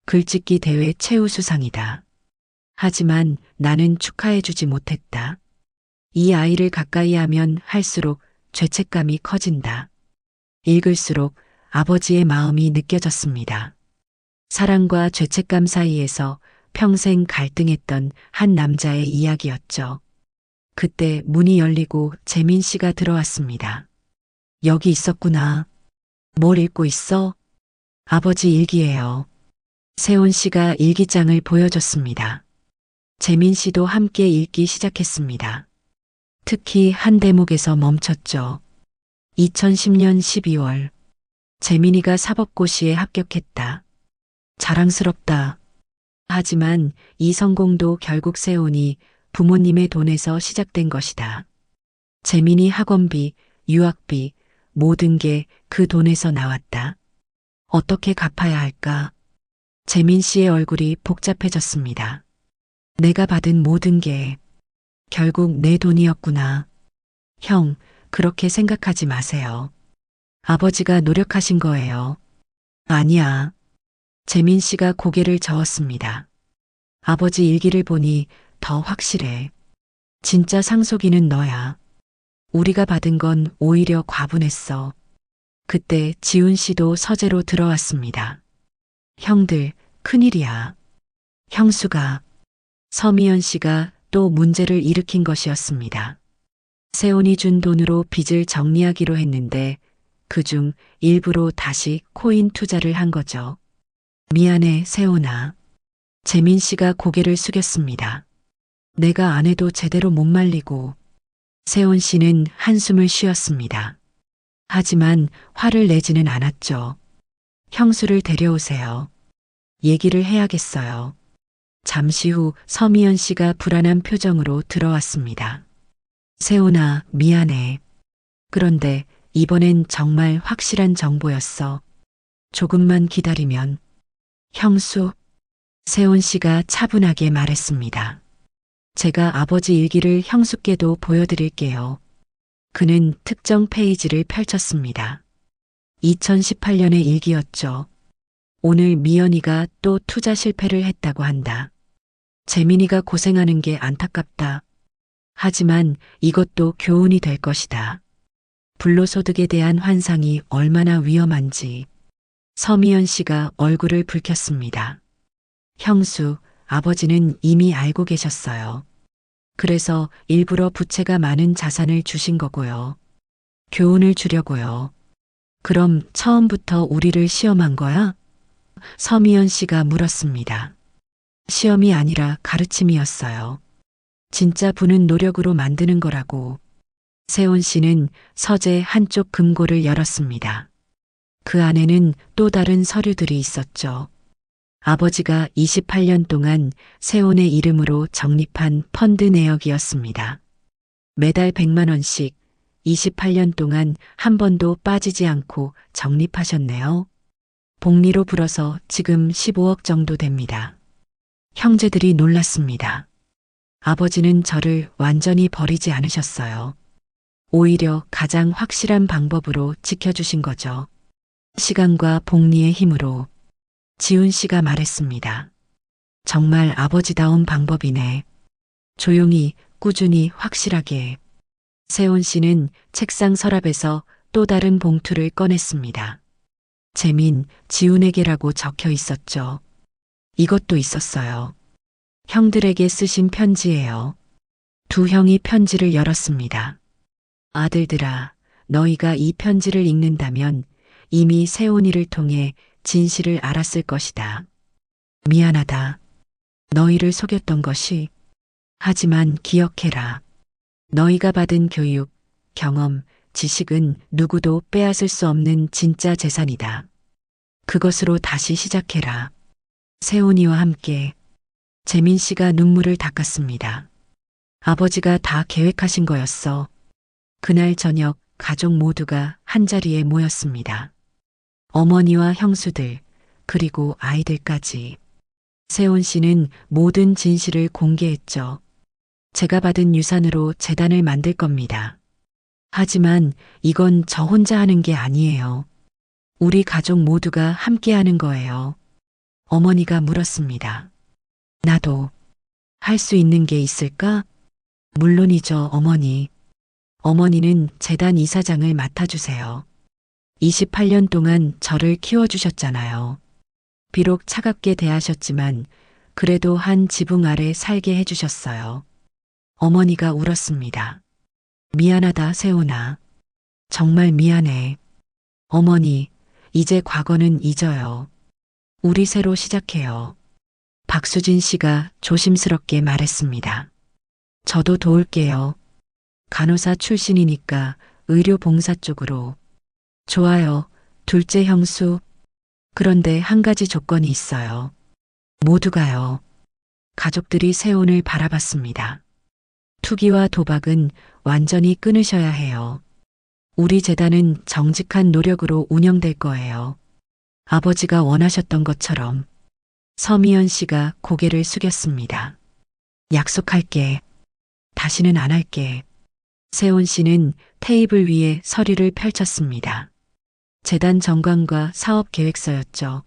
글짓기 대회 최우수상이다. 하지만 나는 축하해주지 못했다. 이 아이를 가까이 하면 할수록 죄책감이 커진다. 읽을수록 아버지의 마음이 느껴졌습니다. 사랑과 죄책감 사이에서 평생 갈등했던 한 남자의 이야기였죠. 그때 문이 열리고 재민 씨가 들어왔습니다. 여기 있었구나. 뭘 읽고 있어? 아버지 일기예요. 세훈 씨가 일기장을 보여줬습니다. 재민 씨도 함께 읽기 시작했습니다. 특히 한 대목에서 멈췄죠. 2010년 12월, 재민이가 사법고시에 합격했다. 자랑스럽다. 하지만 이 성공도 결국 세훈이 부모님의 돈에서 시작된 것이다. 재민이 학원비, 유학비, 모든 게 그 돈에서 나왔다. 어떻게 갚아야 할까? 재민 씨의 얼굴이 복잡해졌습니다. 내가 받은 모든 게 결국 내 돈이었구나. 형, 그렇게 생각하지 마세요. 아버지가 노력하신 거예요. 아니야. 재민 씨가 고개를 저었습니다. 아버지 일기를 보니 더 확실해. 진짜 상속인은 너야. 우리가 받은 건 오히려 과분했어. 그때 지훈 씨도 서재로 들어왔습니다. 형들, 큰일이야. 형수가, 서미연 씨가 또 문제를 일으킨 것이었습니다. 세훈이 준 돈으로 빚을 정리하기로 했는데 그중 일부로 다시 코인 투자를 한 거죠. 미안해, 세훈아. 재민 씨가 고개를 숙였습니다. 내가 안 해도 제대로 못 말리고. 세훈 씨는 한숨을 쉬었습니다. 하지만 화를 내지는 않았죠. 형수를 데려오세요. 얘기를 해야겠어요. 잠시 후 서미연 씨가 불안한 표정으로 들어왔습니다. 세훈아, 미안해. 그런데 이번엔 정말 확실한 정보였어. 조금만 기다리면. 형수, 세훈 씨가 차분하게 말했습니다. 제가 아버지 일기를 형수께도 보여드릴게요. 그는 특정 페이지를 펼쳤습니다. 2018년의 일기였죠. 오늘 미연이가 또 투자 실패를 했다고 한다. 재민이가 고생하는 게 안타깝다. 하지만 이것도 교훈이 될 것이다. 불로소득에 대한 환상이 얼마나 위험한지. 서미연 씨가 얼굴을 붉혔습니다. 형수, 아버지는 이미 알고 계셨어요. 그래서 일부러 부채가 많은 자산을 주신 거고요. 교훈을 주려고요. 그럼 처음부터 우리를 시험한 거야? 서미연 씨가 물었습니다. 시험이 아니라 가르침이었어요. 진짜 부는 노력으로 만드는 거라고. 세훈 씨는 서재 한쪽 금고를 열었습니다. 그 안에는 또 다른 서류들이 있었죠. 아버지가 28년 동안 세훈의 이름으로 적립한 펀드 내역이었습니다. 매달 100만 원씩 28년 동안 한 번도 빠지지 않고 적립하셨네요. 복리로 불어서 지금 15억 정도 됩니다. 형제들이 놀랐습니다. 아버지는 저를 완전히 버리지 않으셨어요. 오히려 가장 확실한 방법으로 지켜주신 거죠. 시간과 복리의 힘으로. 지훈 씨가 말했습니다. 정말 아버지다운 방법이네. 조용히, 꾸준히, 확실하게. 세훈 씨는 책상 서랍에서 또 다른 봉투를 꺼냈습니다. 재민, 지훈에게라고 적혀 있었죠. 이것도 있었어요. 형들에게 쓰신 편지예요. 두 형이 편지를 열었습니다. 아들들아, 너희가 이 편지를 읽는다면 이미 세훈이를 통해 진실을 알았을 것이다. 미안하다. 너희를 속였던 것이. 하지만 기억해라. 너희가 받은 교육, 경험, 지식은 누구도 빼앗을 수 없는 진짜 재산이다. 그것으로 다시 시작해라. 세훈이와 함께. 재민 씨가 눈물을 닦았습니다. 아버지가 다 계획하신 거였어. 그날 저녁 가족 모두가 한자리에 모였습니다. 어머니와 형수들, 그리고 아이들까지. 세훈 씨는 모든 진실을 공개했죠. 제가 받은 유산으로 재단을 만들 겁니다. 하지만 이건 저 혼자 하는 게 아니에요. 우리 가족 모두가 함께 하는 거예요. 어머니가 물었습니다. 나도 할 수 있는 게 있을까? 물론이죠, 어머니. 어머니는 재단 이사장을 맡아주세요. 28년 동안 저를 키워주셨잖아요. 비록 차갑게 대하셨지만 그래도 한 지붕 아래 살게 해주셨어요. 어머니가 울었습니다. 미안하다, 세훈아. 정말 미안해. 어머니, 이제 과거는 잊어요. 우리 새로 시작해요. 박수진 씨가 조심스럽게 말했습니다. 저도 도울게요. 간호사 출신이니까 의료 봉사 쪽으로. 좋아요, 둘째 형수. 그런데 한 가지 조건이 있어요. 모두가요. 가족들이 세훈을 바라봤습니다. 투기와 도박은 완전히 끊으셔야 해요. 우리 재단은 정직한 노력으로 운영될 거예요. 아버지가 원하셨던 것처럼. 서미연 씨가 고개를 숙였습니다. 약속할게. 다시는 안 할게. 세훈 씨는 테이블 위에 서류를 펼쳤습니다. 재단 정관과 사업 계획서였죠.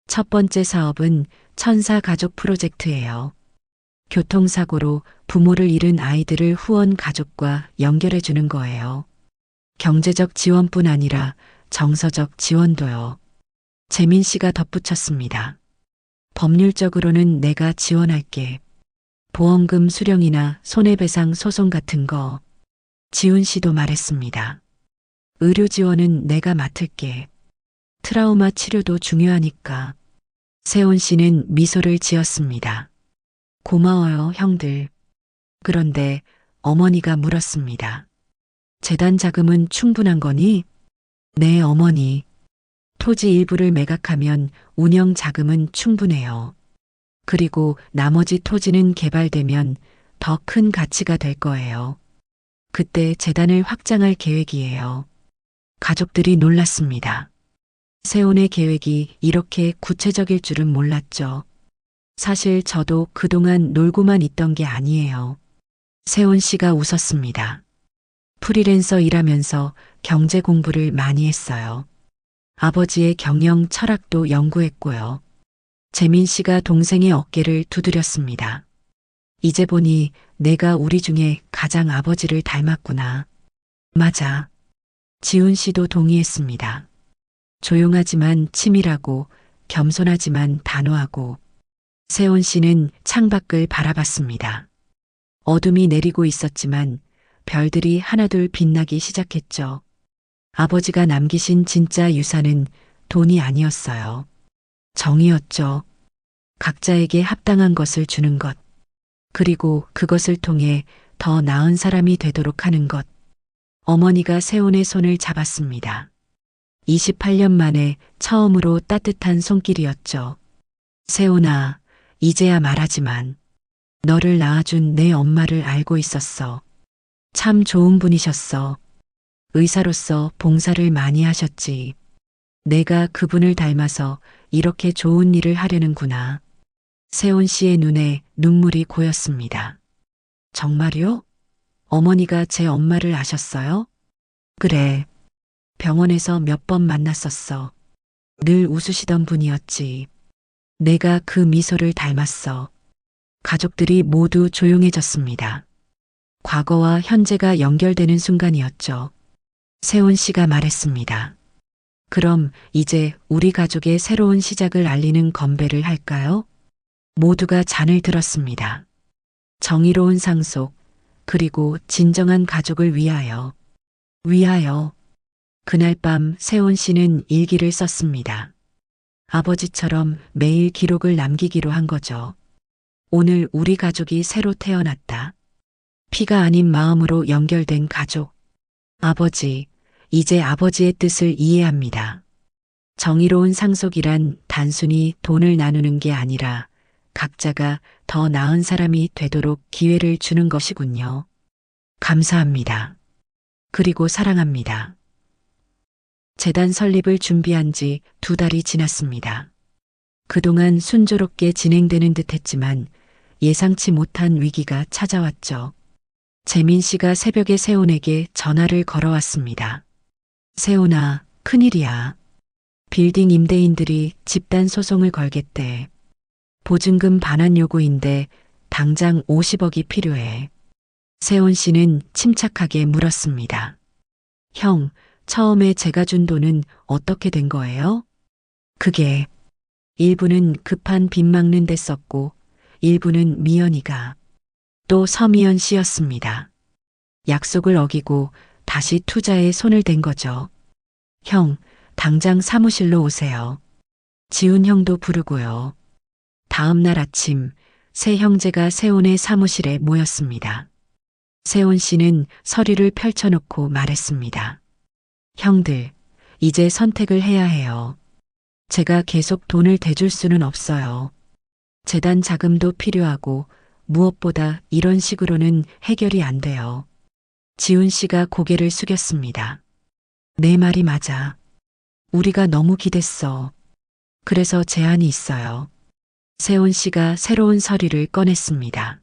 첫 번째 사업은 천사 가족 프로젝트예요. 교통사고로 부모를 잃은 아이들을 후원 가족과 연결해 주는 거예요. 경제적 지원뿐 아니라 정서적 지원도요. 재민 씨가 덧붙였습니다. 법률적으로는 내가 지원할게. 보험금 수령이나 손해배상 소송 같은 거. 지훈 씨도 말했습니다. 의료 지원은 내가 맡을게. 트라우마 치료도 중요하니까. 세훈 씨는 미소를 지었습니다. 고마워요, 형들. 그런데 어머니가 물었습니다. 재단 자금은 충분한 거니? 네, 어머니. 토지 일부를 매각하면 운영 자금은 충분해요. 그리고 나머지 토지는 개발되면 더 큰 가치가 될 거예요. 그때 재단을 확장할 계획이에요. 가족들이 놀랐습니다. 세훈의 계획이 이렇게 구체적일 줄은 몰랐죠. 사실 저도 그동안 놀고만 있던 게 아니에요. 세훈 씨가 웃었습니다. 프리랜서 일하면서 경제 공부를 많이 했어요. 아버지의 경영 철학도 연구했고요. 재민 씨가 동생의 어깨를 두드렸습니다. 이제 보니 내가 우리 중에 가장 아버지를 닮았구나. 맞아. 지훈 씨도 동의했습니다. 조용하지만 치밀하고 겸손하지만 단호하고. 세훈 씨는 창밖을 바라봤습니다. 어둠이 내리고 있었지만 별들이 하나둘 빛나기 시작했죠. 아버지가 남기신 진짜 유산은 돈이 아니었어요. 정이었죠. 각자에게 합당한 것을 주는 것. 그리고 그것을 통해 더 나은 사람이 되도록 하는 것. 어머니가 세훈의 손을 잡았습니다. 28년 만에 처음으로 따뜻한 손길이었죠. 세훈아, 이제야 말하지만 너를 낳아준 내 엄마를 알고 있었어. 참 좋은 분이셨어. 의사로서 봉사를 많이 하셨지. 내가 그분을 닮아서 이렇게 좋은 일을 하려는구나. 세훈 씨의 눈에 눈물이 고였습니다. 정말요? 어머니가 제 엄마를 아셨어요? 그래. 병원에서 몇 번 만났었어. 늘 웃으시던 분이었지. 내가 그 미소를 닮았어. 가족들이 모두 조용해졌습니다. 과거와 현재가 연결되는 순간이었죠. 세훈 씨가 말했습니다. 그럼 이제 우리 가족의 새로운 시작을 알리는 건배를 할까요? 모두가 잔을 들었습니다. 정의로운 상속, 그리고 진정한 가족을 위하여. 위하여. 그날 밤 세훈 씨는 일기를 썼습니다. 아버지처럼 매일 기록을 남기기로 한 거죠. 오늘 우리 가족이 새로 태어났다. 피가 아닌 마음으로 연결된 가족. 아버지, 이제 아버지의 뜻을 이해합니다. 정의로운 상속이란 단순히 돈을 나누는 게 아니라 각자가 더 나은 사람이 되도록 기회를 주는 것이군요. 감사합니다. 그리고 사랑합니다. 재단 설립을 준비한 지 2달이 지났습니다. 그동안 순조롭게 진행되는 듯 했지만 예상치 못한 위기가 찾아왔죠. 재민 씨가 새벽에 세훈에게 전화를 걸어왔습니다. 세훈아, 큰일이야. 빌딩 임대인들이 집단 소송을 걸겠대. 보증금 반환 요구인데 당장 50억이 필요해. 세훈 씨는 침착하게 물었습니다. 형, 처음에 제가 준 돈은 어떻게 된 거예요? 그게 일부는 급한 빚 막는 데 썼고 일부는 미연이가, 또 서미연 씨였습니다. 약속을 어기고 다시 투자에 손을 댄 거죠. 형, 당장 사무실로 오세요. 지훈 형도 부르고요. 다음 날 아침 세 형제가 세훈의 사무실에 모였습니다. 세훈 씨는 서류를 펼쳐놓고 말했습니다. 형들, 이제 선택을 해야 해요. 제가 계속 돈을 대줄 수는 없어요. 재단 자금도 필요하고 무엇보다 이런 식으로는 해결이 안 돼요. 지훈 씨가 고개를 숙였습니다. 내 말이 맞아. 우리가 너무 기댔어. 그래서 제안이 있어요. 세훈 씨가 새로운 서류를 꺼냈습니다.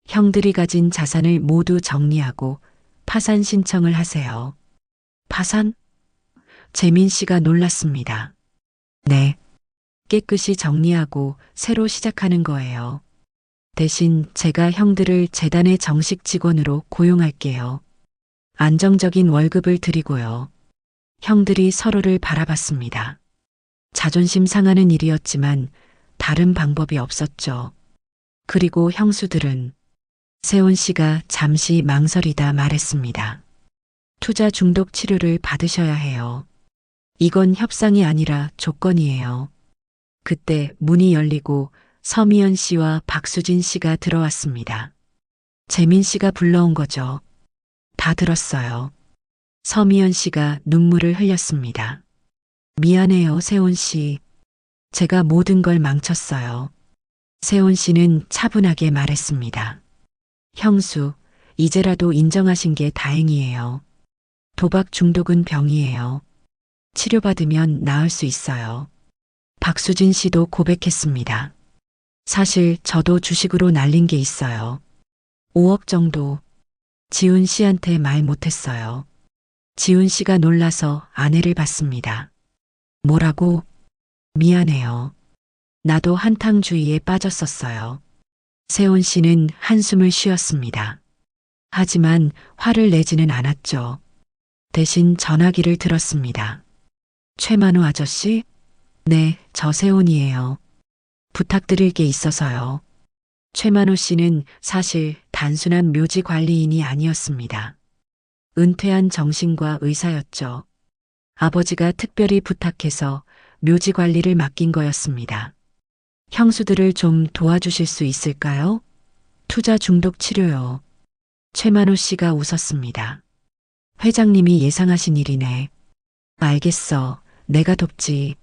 형들이 가진 자산을 모두 정리하고 파산 신청을 하세요. 파산? 재민 씨가 놀랐습니다. 네. 깨끗이 정리하고 새로 시작하는 거예요. 대신 제가 형들을 재단의 정식 직원으로 고용할게요. 안정적인 월급을 드리고요. 형들이 서로를 바라봤습니다. 자존심 상하는 일이었지만 다른 방법이 없었죠. 그리고 형수들은 세훈 씨가 잠시 망설이다 말했습니다. 투자 중독 치료를 받으셔야 해요. 이건 협상이 아니라 조건이에요. 그때 문이 열리고 서미연 씨와 박수진 씨가 들어왔습니다. 재민 씨가 불러온 거죠. 다 들었어요. 서미연 씨가 눈물을 흘렸습니다. 미안해요, 세훈 씨. 제가 모든 걸 망쳤어요. 세훈 씨는 차분하게 말했습니다. 형수, 이제라도 인정하신 게 다행이에요. 도박 중독은 병이에요. 치료받으면 나을 수 있어요. 박수진 씨도 고백했습니다. 사실 저도 주식으로 날린 게 있어요. 5억 정도. 지훈 씨한테 말 못했어요. 지훈 씨가 놀라서 아내를 봤습니다. 뭐라고? 미안해요. 나도 한탕주의에 빠졌었어요. 세온 씨는 한숨을 쉬었습니다. 하지만 화를 내지는 않았죠. 대신 전화기를 들었습니다. 최만우 아저씨? 네, 저 세온이에요. 부탁드릴 게 있어서요. 최만우 씨는 사실 단순한 묘지 관리인이 아니었습니다. 은퇴한 정신과 의사였죠. 아버지가 특별히 부탁해서 묘지 관리를 맡긴 거였습니다. 형수들을 좀 도와주실 수 있을까요? 투자 중독 치료요. 최만우 씨가 웃었습니다. 회장님이 예상하신 일이네. 알겠어. 내가 돕지.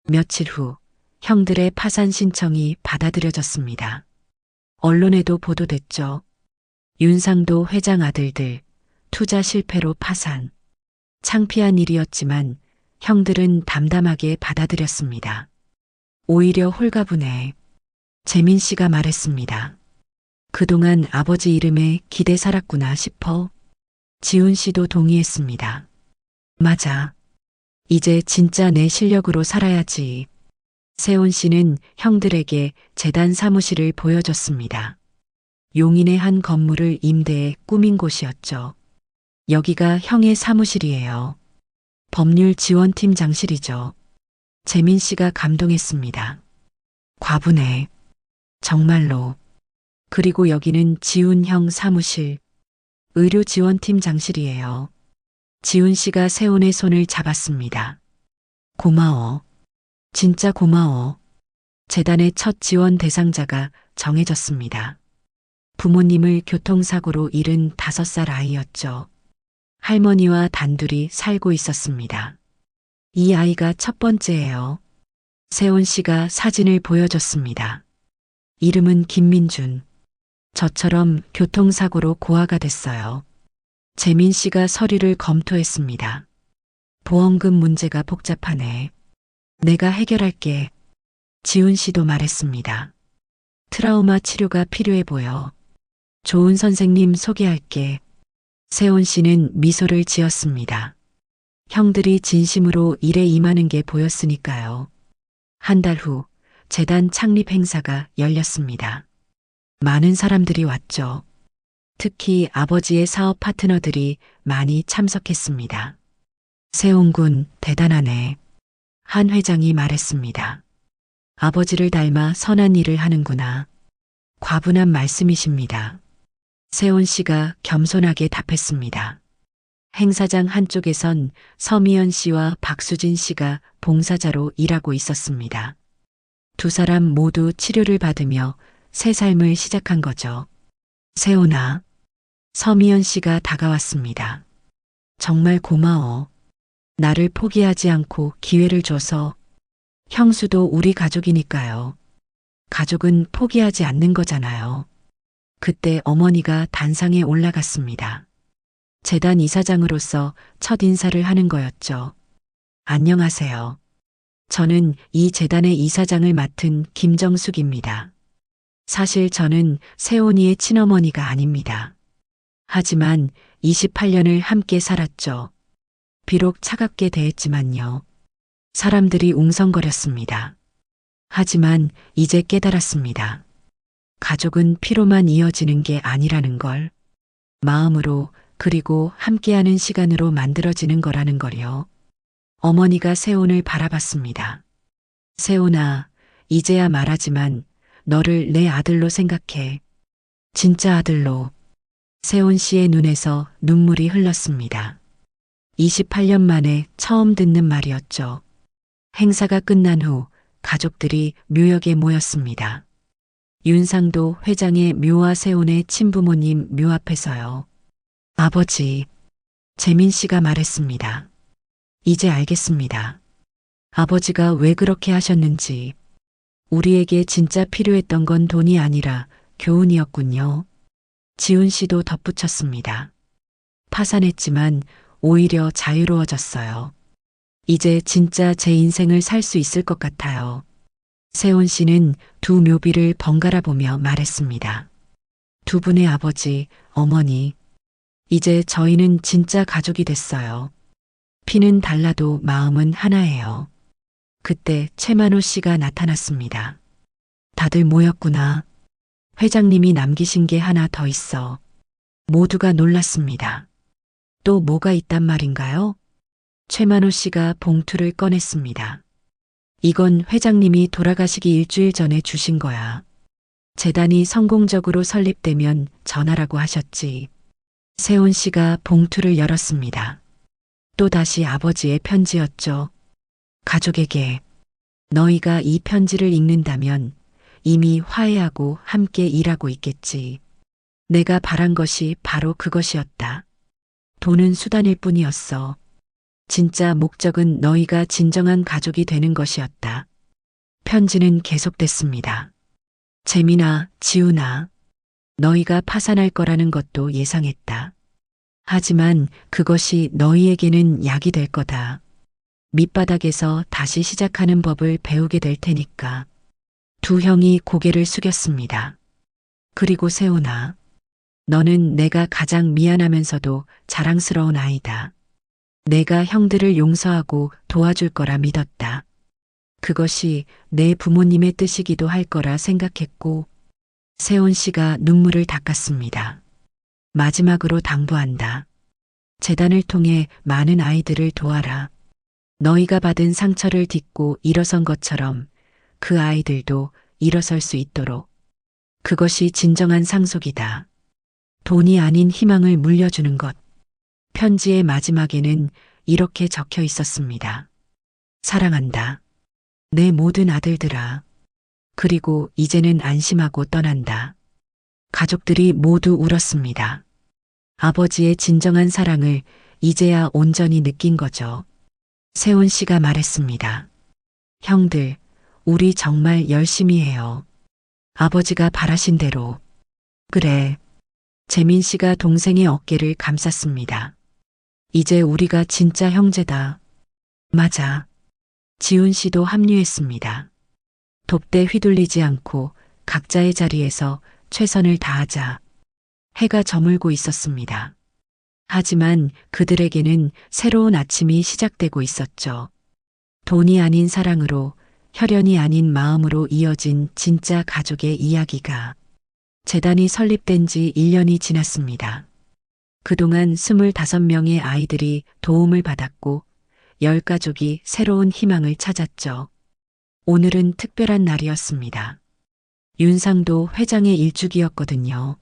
며칠 후 형들의 파산 신청이 받아들여졌습니다. 언론에도 보도됐죠. 윤상도 회장 아들들 투자 실패로 파산. 창피한 일이었지만 형들은 담담하게 받아들였습니다. 오히려 홀가분해. 재민 씨가 말했습니다. 그동안 아버지 이름에 기대 살았구나 싶어. 지훈 씨도 동의했습니다. 맞아. 이제 진짜 내 실력으로 살아야지. 세온 씨는 형들에게 재단 사무실을 보여줬습니다. 용인의 한 건물을 임대해 꾸민 곳이었죠. 여기가 형의 사무실이에요. 법률 지원팀장실이죠. 재민 씨가 감동했습니다. 과분해. 정말로. 그리고 여기는 지훈 형 사무실. 의료지원팀장실이에요. 지훈 씨가 세온의 손을 잡았습니다. 고마워. 진짜 고마워. 재단의 첫 지원 대상자가 정해졌습니다. 부모님을 교통사고로 잃은 5살 아이였죠. 할머니와 단둘이 살고 있었습니다. 이 아이가 첫 번째예요. 세온 씨가 사진을 보여줬습니다. 이름은 김민준. 저처럼 교통사고로 고아가 됐어요. 재민 씨가 서류를 검토했습니다. 보험금 문제가 복잡하네. 내가 해결할게. 지훈 씨도 말했습니다. 트라우마 치료가 필요해 보여. 좋은 선생님 소개할게. 세온 씨는 미소를 지었습니다. 형들이 진심으로 일에 임하는 게 보였으니까요. 한 달 후 재단 창립 행사가 열렸습니다. 많은 사람들이 왔죠. 특히 아버지의 사업 파트너들이 많이 참석했습니다. 세온 군 대단하네. 한 회장이 말했습니다. 아버지를 닮아 선한 일을 하는구나. 과분한 말씀이십니다. 세온 씨가 겸손하게 답했습니다. 행사장 한쪽에선 서미연 씨와 박수진 씨가 봉사자로 일하고 있었습니다. 두 사람 모두 치료를 받으며 새 삶을 시작한 거죠. 세온아. 서미연 씨가 다가왔습니다. 정말 고마워. 나를 포기하지 않고 기회를 줘서. 형수도 우리 가족이니까요. 가족은 포기하지 않는 거잖아요. 그때 어머니가 단상에 올라갔습니다. 재단 이사장으로서 첫 인사를 하는 거였죠. 안녕하세요. 저는 이 재단의 이사장을 맡은 김정숙입니다. 사실 저는 세온이의 친어머니가 아닙니다. 하지만 28년을 함께 살았죠. 비록 차갑게 대했지만요. 사람들이 웅성거렸습니다. 하지만 이제 깨달았습니다. 가족은 피로만 이어지는 게 아니라는 걸. 마음으로 그리고 함께하는 시간으로 만들어지는 거라는 걸요. 어머니가 세온을 바라봤습니다. 세온아, 이제야 말하지만 너를 내 아들로 생각해. 진짜 아들로. 세온 씨의 눈에서 눈물이 흘렀습니다. 28년 만에 처음 듣는 말이었죠. 행사가 끝난 후 가족들이 묘역에 모였습니다. 윤상도 회장의 묘와 세온의 친부모님 묘 앞에서요. 아버지, 재민 씨가 말했습니다. 이제 알겠습니다. 아버지가 왜 그렇게 하셨는지. 우리에게 진짜 필요했던 건 돈이 아니라 교훈이었군요. 지훈 씨도 덧붙였습니다. 파산했지만 오히려 자유로워졌어요. 이제 진짜 제 인생을 살 수 있을 것 같아요. 세온 씨는 두 묘비를 번갈아 보며 말했습니다. 두 분의 아버지, 어머니. 이제 저희는 진짜 가족이 됐어요. 피는 달라도 마음은 하나예요. 그때 최만호 씨가 나타났습니다. 다들 모였구나. 회장님이 남기신 게 하나 더 있어. 모두가 놀랐습니다. 또 뭐가 있단 말인가요? 최만호 씨가 봉투를 꺼냈습니다. 이건 회장님이 돌아가시기 일주일 전에 주신 거야. 재단이 성공적으로 설립되면 전하라고 하셨지. 세훈 씨가 봉투를 열었습니다. 또다시 아버지의 편지였죠. 가족에게 너희가 이 편지를 읽는다면 이미 화해하고 함께 일하고 있겠지. 내가 바란 것이 바로 그것이었다. 돈은 수단일 뿐이었어. 진짜 목적은 너희가 진정한 가족이 되는 것이었다. 편지는 계속됐습니다. 재민아, 지훈아, 너희가 파산할 거라는 것도 예상했다. 하지만 그것이 너희에게는 약이 될 거다. 밑바닥에서 다시 시작하는 법을 배우게 될 테니까. 두 형이 고개를 숙였습니다. 그리고 세훈아, 너는 내가 가장 미안하면서도 자랑스러운 아이다. 내가 형들을 용서하고 도와줄 거라 믿었다. 그것이 내 부모님의 뜻이기도 할 거라 생각했고, 세훈 씨가 눈물을 닦았습니다. 마지막으로 당부한다. 재단을 통해 많은 아이들을 도와라. 너희가 받은 상처를 딛고 일어선 것처럼 그 아이들도 일어설 수 있도록. 그것이 진정한 상속이다. 돈이 아닌 희망을 물려주는 것. 편지의 마지막에는 이렇게 적혀 있었습니다. 사랑한다. 내 모든 아들들아. 그리고 이제는 안심하고 떠난다. 가족들이 모두 울었습니다. 아버지의 진정한 사랑을 이제야 온전히 느낀 거죠. 세훈 씨가 말했습니다. 형들, 우리 정말 열심히 해요. 아버지가 바라신 대로. 그래. 재민 씨가 동생의 어깨를 감쌌습니다. 이제 우리가 진짜 형제다. 맞아. 지훈 씨도 합류했습니다. 돕대 휘둘리지 않고 각자의 자리에서 최선을 다하자. 해가 저물고 있었습니다. 하지만 그들에게는 새로운 아침이 시작되고 있었죠. 돈이 아닌 사랑으로, 혈연이 아닌 마음으로 이어진 진짜 가족의 이야기가. 재단이 설립된 지 1년이 지났습니다. 그동안 25명의 아이들이 도움을 받았고 10가족이 새로운 희망을 찾았죠. 오늘은 특별한 날이었습니다. 윤상도 회장의 일주기였거든요.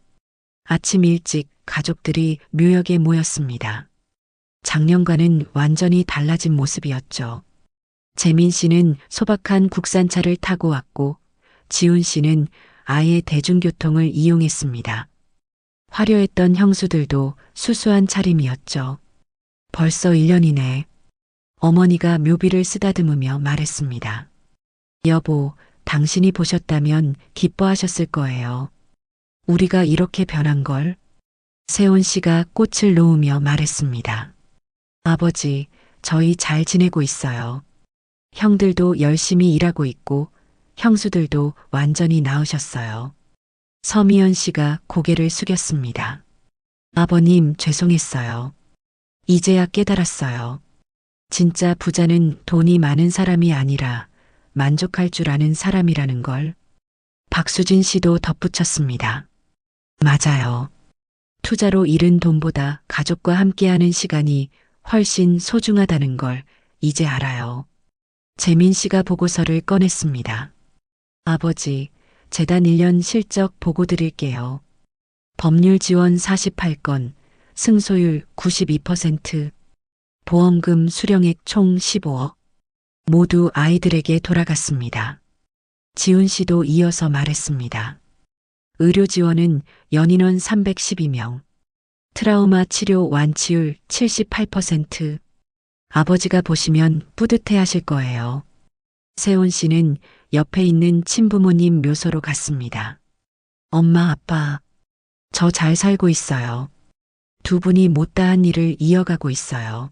아침 일찍 가족들이 묘역에 모였습니다. 작년과는 완전히 달라진 모습이었죠. 재민 씨는 소박한 국산차를 타고 왔고 지훈 씨는 아예 대중교통을 이용했습니다. 화려했던 형수들도 수수한 차림이었죠. 벌써 1년이네. 어머니가 묘비를 쓰다듬으며 말했습니다. 여보, 당신이 보셨다면 기뻐하셨을 거예요. 우리가 이렇게 변한 걸. 세훈 씨가 꽃을 놓으며 말했습니다. 아버지, 저희 잘 지내고 있어요. 형들도 열심히 일하고 있고 형수들도 완전히 나으셨어요. 서미연 씨가 고개를 숙였습니다. 아버님, 죄송했어요. 이제야 깨달았어요. 진짜 부자는 돈이 많은 사람이 아니라 만족할 줄 아는 사람이라는 걸. 박수진 씨도 덧붙였습니다. 맞아요. 투자로 잃은 돈보다 가족과 함께하는 시간이 훨씬 소중하다는 걸 이제 알아요. 재민 씨가 보고서를 꺼냈습니다. 아버지, 재단 1년 실적 보고 드릴게요. 법률 지원 48건, 승소율 92%, 보험금 수령액 총 15억. 모두 아이들에게 돌아갔습니다. 지훈 씨도 이어서 말했습니다. 의료 지원은 연인원 312명, 트라우마 치료 완치율 78%. 아버지가 보시면 뿌듯해 하실 거예요. 세훈 씨는 옆에 있는 친부모님 묘소로 갔습니다. 엄마, 아빠, 저 잘 살고 있어요. 두 분이 못다한 일을 이어가고 있어요.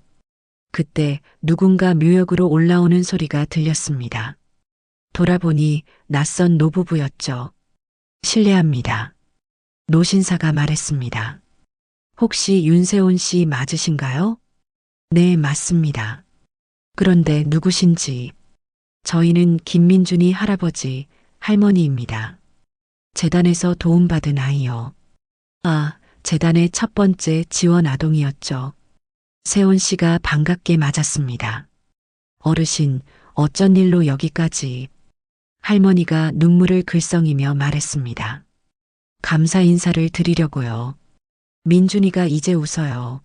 그때 누군가 묘역으로 올라오는 소리가 들렸습니다. 돌아보니 낯선 노부부였죠. 실례합니다. 노신사가 말했습니다. 혹시 윤세훈 씨 맞으신가요? 네, 맞습니다. 그런데 누구신지. 저희는 김민준이 할아버지, 할머니입니다. 재단에서 도움받은 아이요. 아, 재단의 첫 번째 지원 아동이었죠. 세온 씨가 반갑게 맞았습니다. 어르신, 어쩐 일로 여기까지? 할머니가 눈물을 글썽이며 말했습니다. 감사 인사를 드리려고요. 민준이가 이제 웃어요.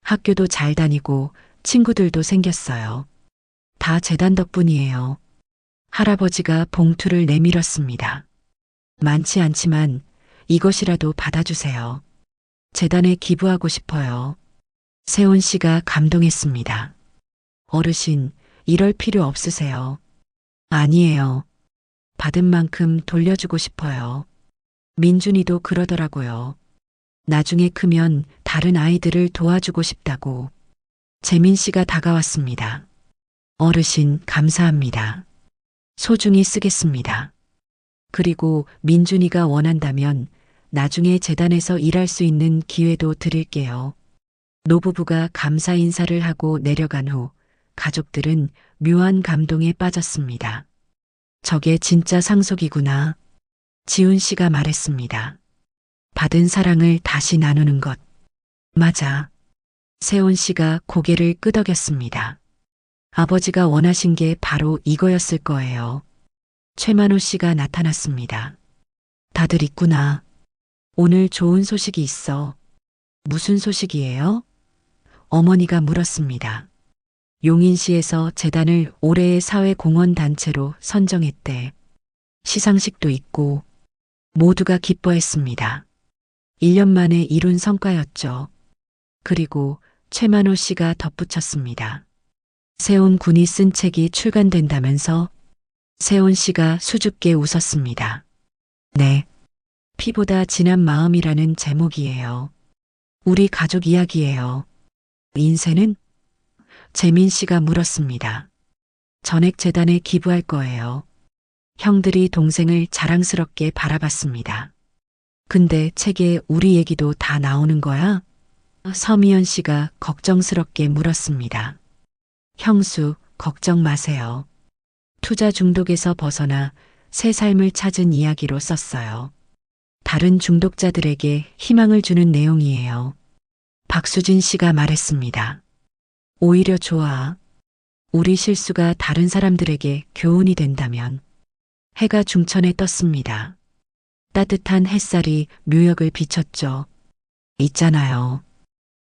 학교도 잘 다니고 친구들도 생겼어요. 다 재단 덕분이에요. 할아버지가 봉투를 내밀었습니다. 많지 않지만 이것이라도 받아주세요. 재단에 기부하고 싶어요. 세온 씨가 감동했습니다. 어르신, 이럴 필요 없으세요. 아니에요. 받은 만큼 돌려주고 싶어요. 민준이도 그러더라고요. 나중에 크면 다른 아이들을 도와주고 싶다고. 재민 씨가 다가왔습니다. 어르신, 감사합니다. 소중히 쓰겠습니다. 그리고 민준이가 원한다면 나중에 재단에서 일할 수 있는 기회도 드릴게요. 노부부가 감사 인사를 하고 내려간 후 가족들은 묘한 감동에 빠졌습니다. 저게 진짜 상속이구나. 지훈 씨가 말했습니다. 받은 사랑을 다시 나누는 것. 맞아. 세온 씨가 고개를 끄덕였습니다. 아버지가 원하신 게 바로 이거였을 거예요. 최만호 씨가 나타났습니다. 다들 있구나. 오늘 좋은 소식이 있어. 무슨 소식이에요? 어머니가 물었습니다. 용인시에서 재단을 올해의 사회공헌단체로 선정했대. 시상식도 있고 모두가 기뻐했습니다. 1년 만에 이룬 성과였죠. 그리고 최만호 씨가 덧붙였습니다. 세온 군이 쓴 책이 출간된다면서? 세온 씨가 수줍게 웃었습니다. 네. 피보다 진한 마음이라는 제목이에요. 우리 가족 이야기예요. 인쇄는? 재민 씨가 물었습니다. 전액재단에 기부할 거예요. 형들이 동생을 자랑스럽게 바라봤습니다. 근데 책에 우리 얘기도 다 나오는 거야? 서미연 씨가 걱정스럽게 물었습니다. 형수, 걱정 마세요. 투자 중독에서 벗어나 새 삶을 찾은 이야기로 썼어요. 다른 중독자들에게 희망을 주는 내용이에요. 박수진 씨가 말했습니다. 오히려 좋아. 우리 실수가 다른 사람들에게 교훈이 된다면. 해가 중천에 떴습니다. 따뜻한 햇살이 묘역을 비췄죠. 있잖아요.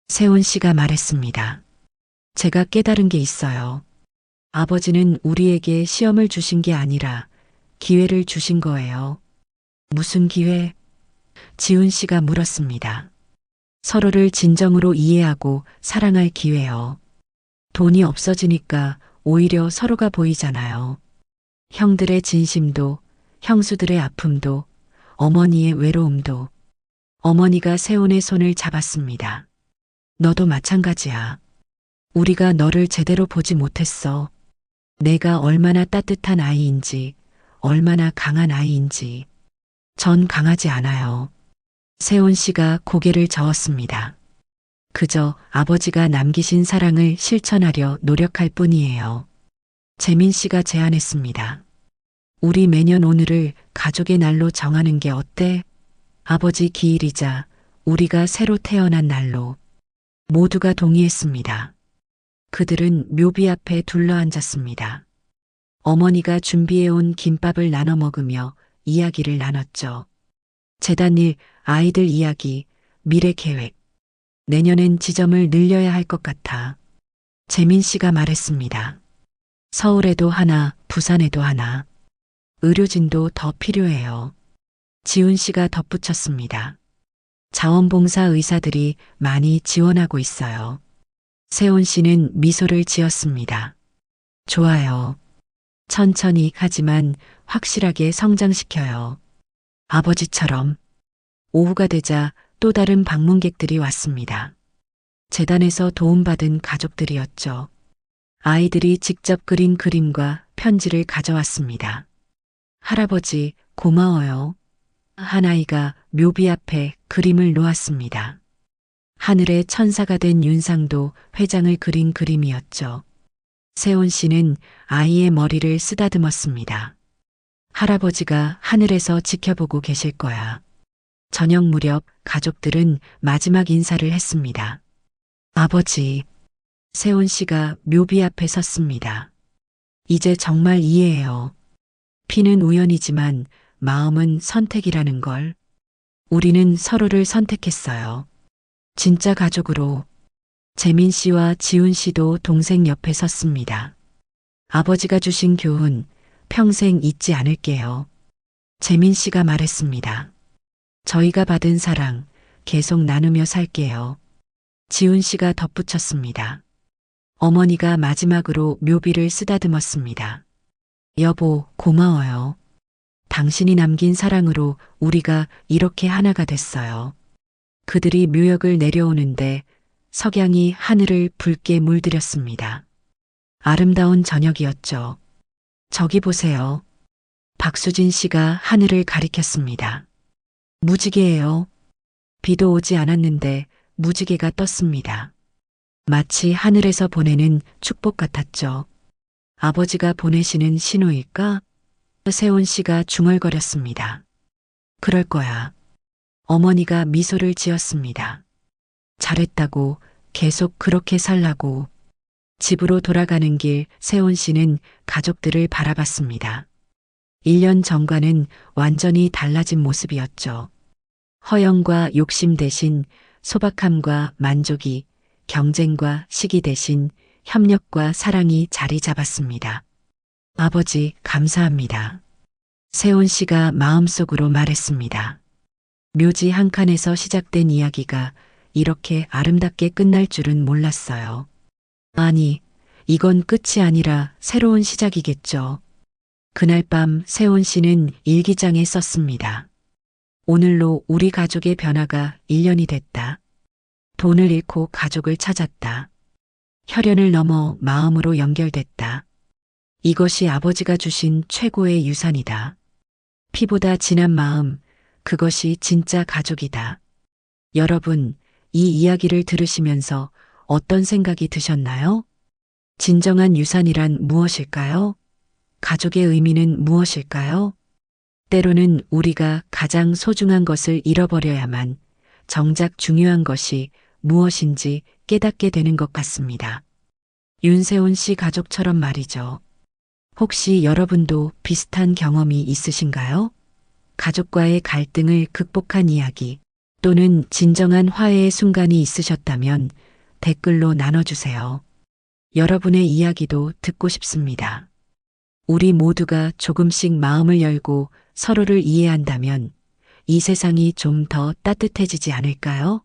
세온 씨가 말했습니다. 제가 깨달은 게 있어요. 아버지는 우리에게 시험을 주신 게 아니라 기회를 주신 거예요. 무슨 기회? 지훈 씨가 물었습니다. 서로를 진정으로 이해하고 사랑할 기회요. 돈이 없어지니까 오히려 서로가 보이잖아요. 형들의 진심도, 형수들의 아픔도, 어머니의 외로움도. 어머니가 세온의 손을 잡았습니다. 너도 마찬가지야. 우리가 너를 제대로 보지 못했어. 내가 얼마나 따뜻한 아이인지, 얼마나 강한 아이인지. 전 강하지 않아요. 세온 씨가 고개를 저었습니다. 그저 아버지가 남기신 사랑을 실천하려 노력할 뿐이에요. 재민 씨가 제안했습니다. 우리 매년 오늘을 가족의 날로 정하는 게 어때? 아버지 기일이자 우리가 새로 태어난 날로. 모두가 동의했습니다. 그들은 묘비 앞에 둘러앉았습니다. 어머니가 준비해온 김밥을 나눠 먹으며 이야기를 나눴죠. 재단일, 아이들 이야기, 미래 계획. 내년엔 지점을 늘려야 할 것 같아. 재민 씨가 말했습니다. 서울에도 하나, 부산에도 하나. 의료진도 더 필요해요. 지훈 씨가 덧붙였습니다. 자원봉사 의사들이 많이 지원하고 있어요. 세온 씨는 미소를 지었습니다. 좋아요. 천천히 하지만 확실하게 성장시켜요. 아버지처럼. 오후가 되자 또 다른 방문객들이 왔습니다. 재단에서 도움받은 가족들이었죠. 아이들이 직접 그린 그림과 편지를 가져왔습니다. 할아버지, 고마워요. 한 아이가 묘비 앞에 그림을 놓았습니다. 하늘의 천사가 된 윤상도 회장을 그린 그림이었죠. 세훈 씨는 아이의 머리를 쓰다듬었습니다. 할아버지가 하늘에서 지켜보고 계실 거야. 저녁 무렵 가족들은 마지막 인사를 했습니다. 아버지, 세훈 씨가 묘비 앞에 섰습니다. 이제 정말 이해해요. 피는 우연이지만 마음은 선택이라는 걸. 우리는 서로를 선택했어요. 진짜 가족으로. 재민 씨와 지훈 씨도 동생 옆에 섰습니다. 아버지가 주신 교훈 평생 잊지 않을게요. 재민 씨가 말했습니다. 저희가 받은 사랑 계속 나누며 살게요. 지훈 씨가 덧붙였습니다. 어머니가 마지막으로 묘비를 쓰다듬었습니다. 여보, 고마워요. 당신이 남긴 사랑으로 우리가 이렇게 하나가 됐어요. 그들이 묘역을 내려오는데 석양이 하늘을 붉게 물들였습니다. 아름다운 저녁이었죠. 저기 보세요. 박수진 씨가 하늘을 가리켰습니다. 무지개예요. 비도 오지 않았는데 무지개가 떴습니다. 마치 하늘에서 보내는 축복 같았죠. 아버지가 보내시는 신호일까? 세훈 씨가 중얼거렸습니다. 그럴 거야. 어머니가 미소를 지었습니다. 잘했다고, 계속 그렇게 살라고. 집으로 돌아가는 길 세훈 씨는 가족들을 바라봤습니다. 1년 전과는 완전히 달라진 모습이었죠. 허영과 욕심 대신 소박함과 만족이, 경쟁과 시기 대신 협력과 사랑이 자리 잡았습니다. 아버지, 감사합니다. 세훈 씨가 마음속으로 말했습니다. 묘지 한 칸에서 시작된 이야기가 이렇게 아름답게 끝날 줄은 몰랐어요. 아니, 이건 끝이 아니라 새로운 시작이겠죠. 그날 밤 세훈 씨는 일기장에 썼습니다. 오늘로 우리 가족의 변화가 1년이 됐다. 돈을 잃고 가족을 찾았다. 혈연을 넘어 마음으로 연결됐다. 이것이 아버지가 주신 최고의 유산이다. 피보다 진한 마음, 그것이 진짜 가족이다. 여러분, 이 이야기를 들으시면서 어떤 생각이 드셨나요? 진정한 유산이란 무엇일까요? 가족의 의미는 무엇일까요? 때로는 우리가 가장 소중한 것을 잃어버려야만 정작 중요한 것이 무엇인지 깨닫게 되는 것 같습니다. 윤세훈 씨 가족처럼 말이죠. 혹시 여러분도 비슷한 경험이 있으신가요? 가족과의 갈등을 극복한 이야기 또는 진정한 화해의 순간이 있으셨다면 댓글로 나눠주세요. 여러분의 이야기도 듣고 싶습니다. 우리 모두가 조금씩 마음을 열고 서로를 이해한다면 이 세상이 좀 더 따뜻해지지 않을까요?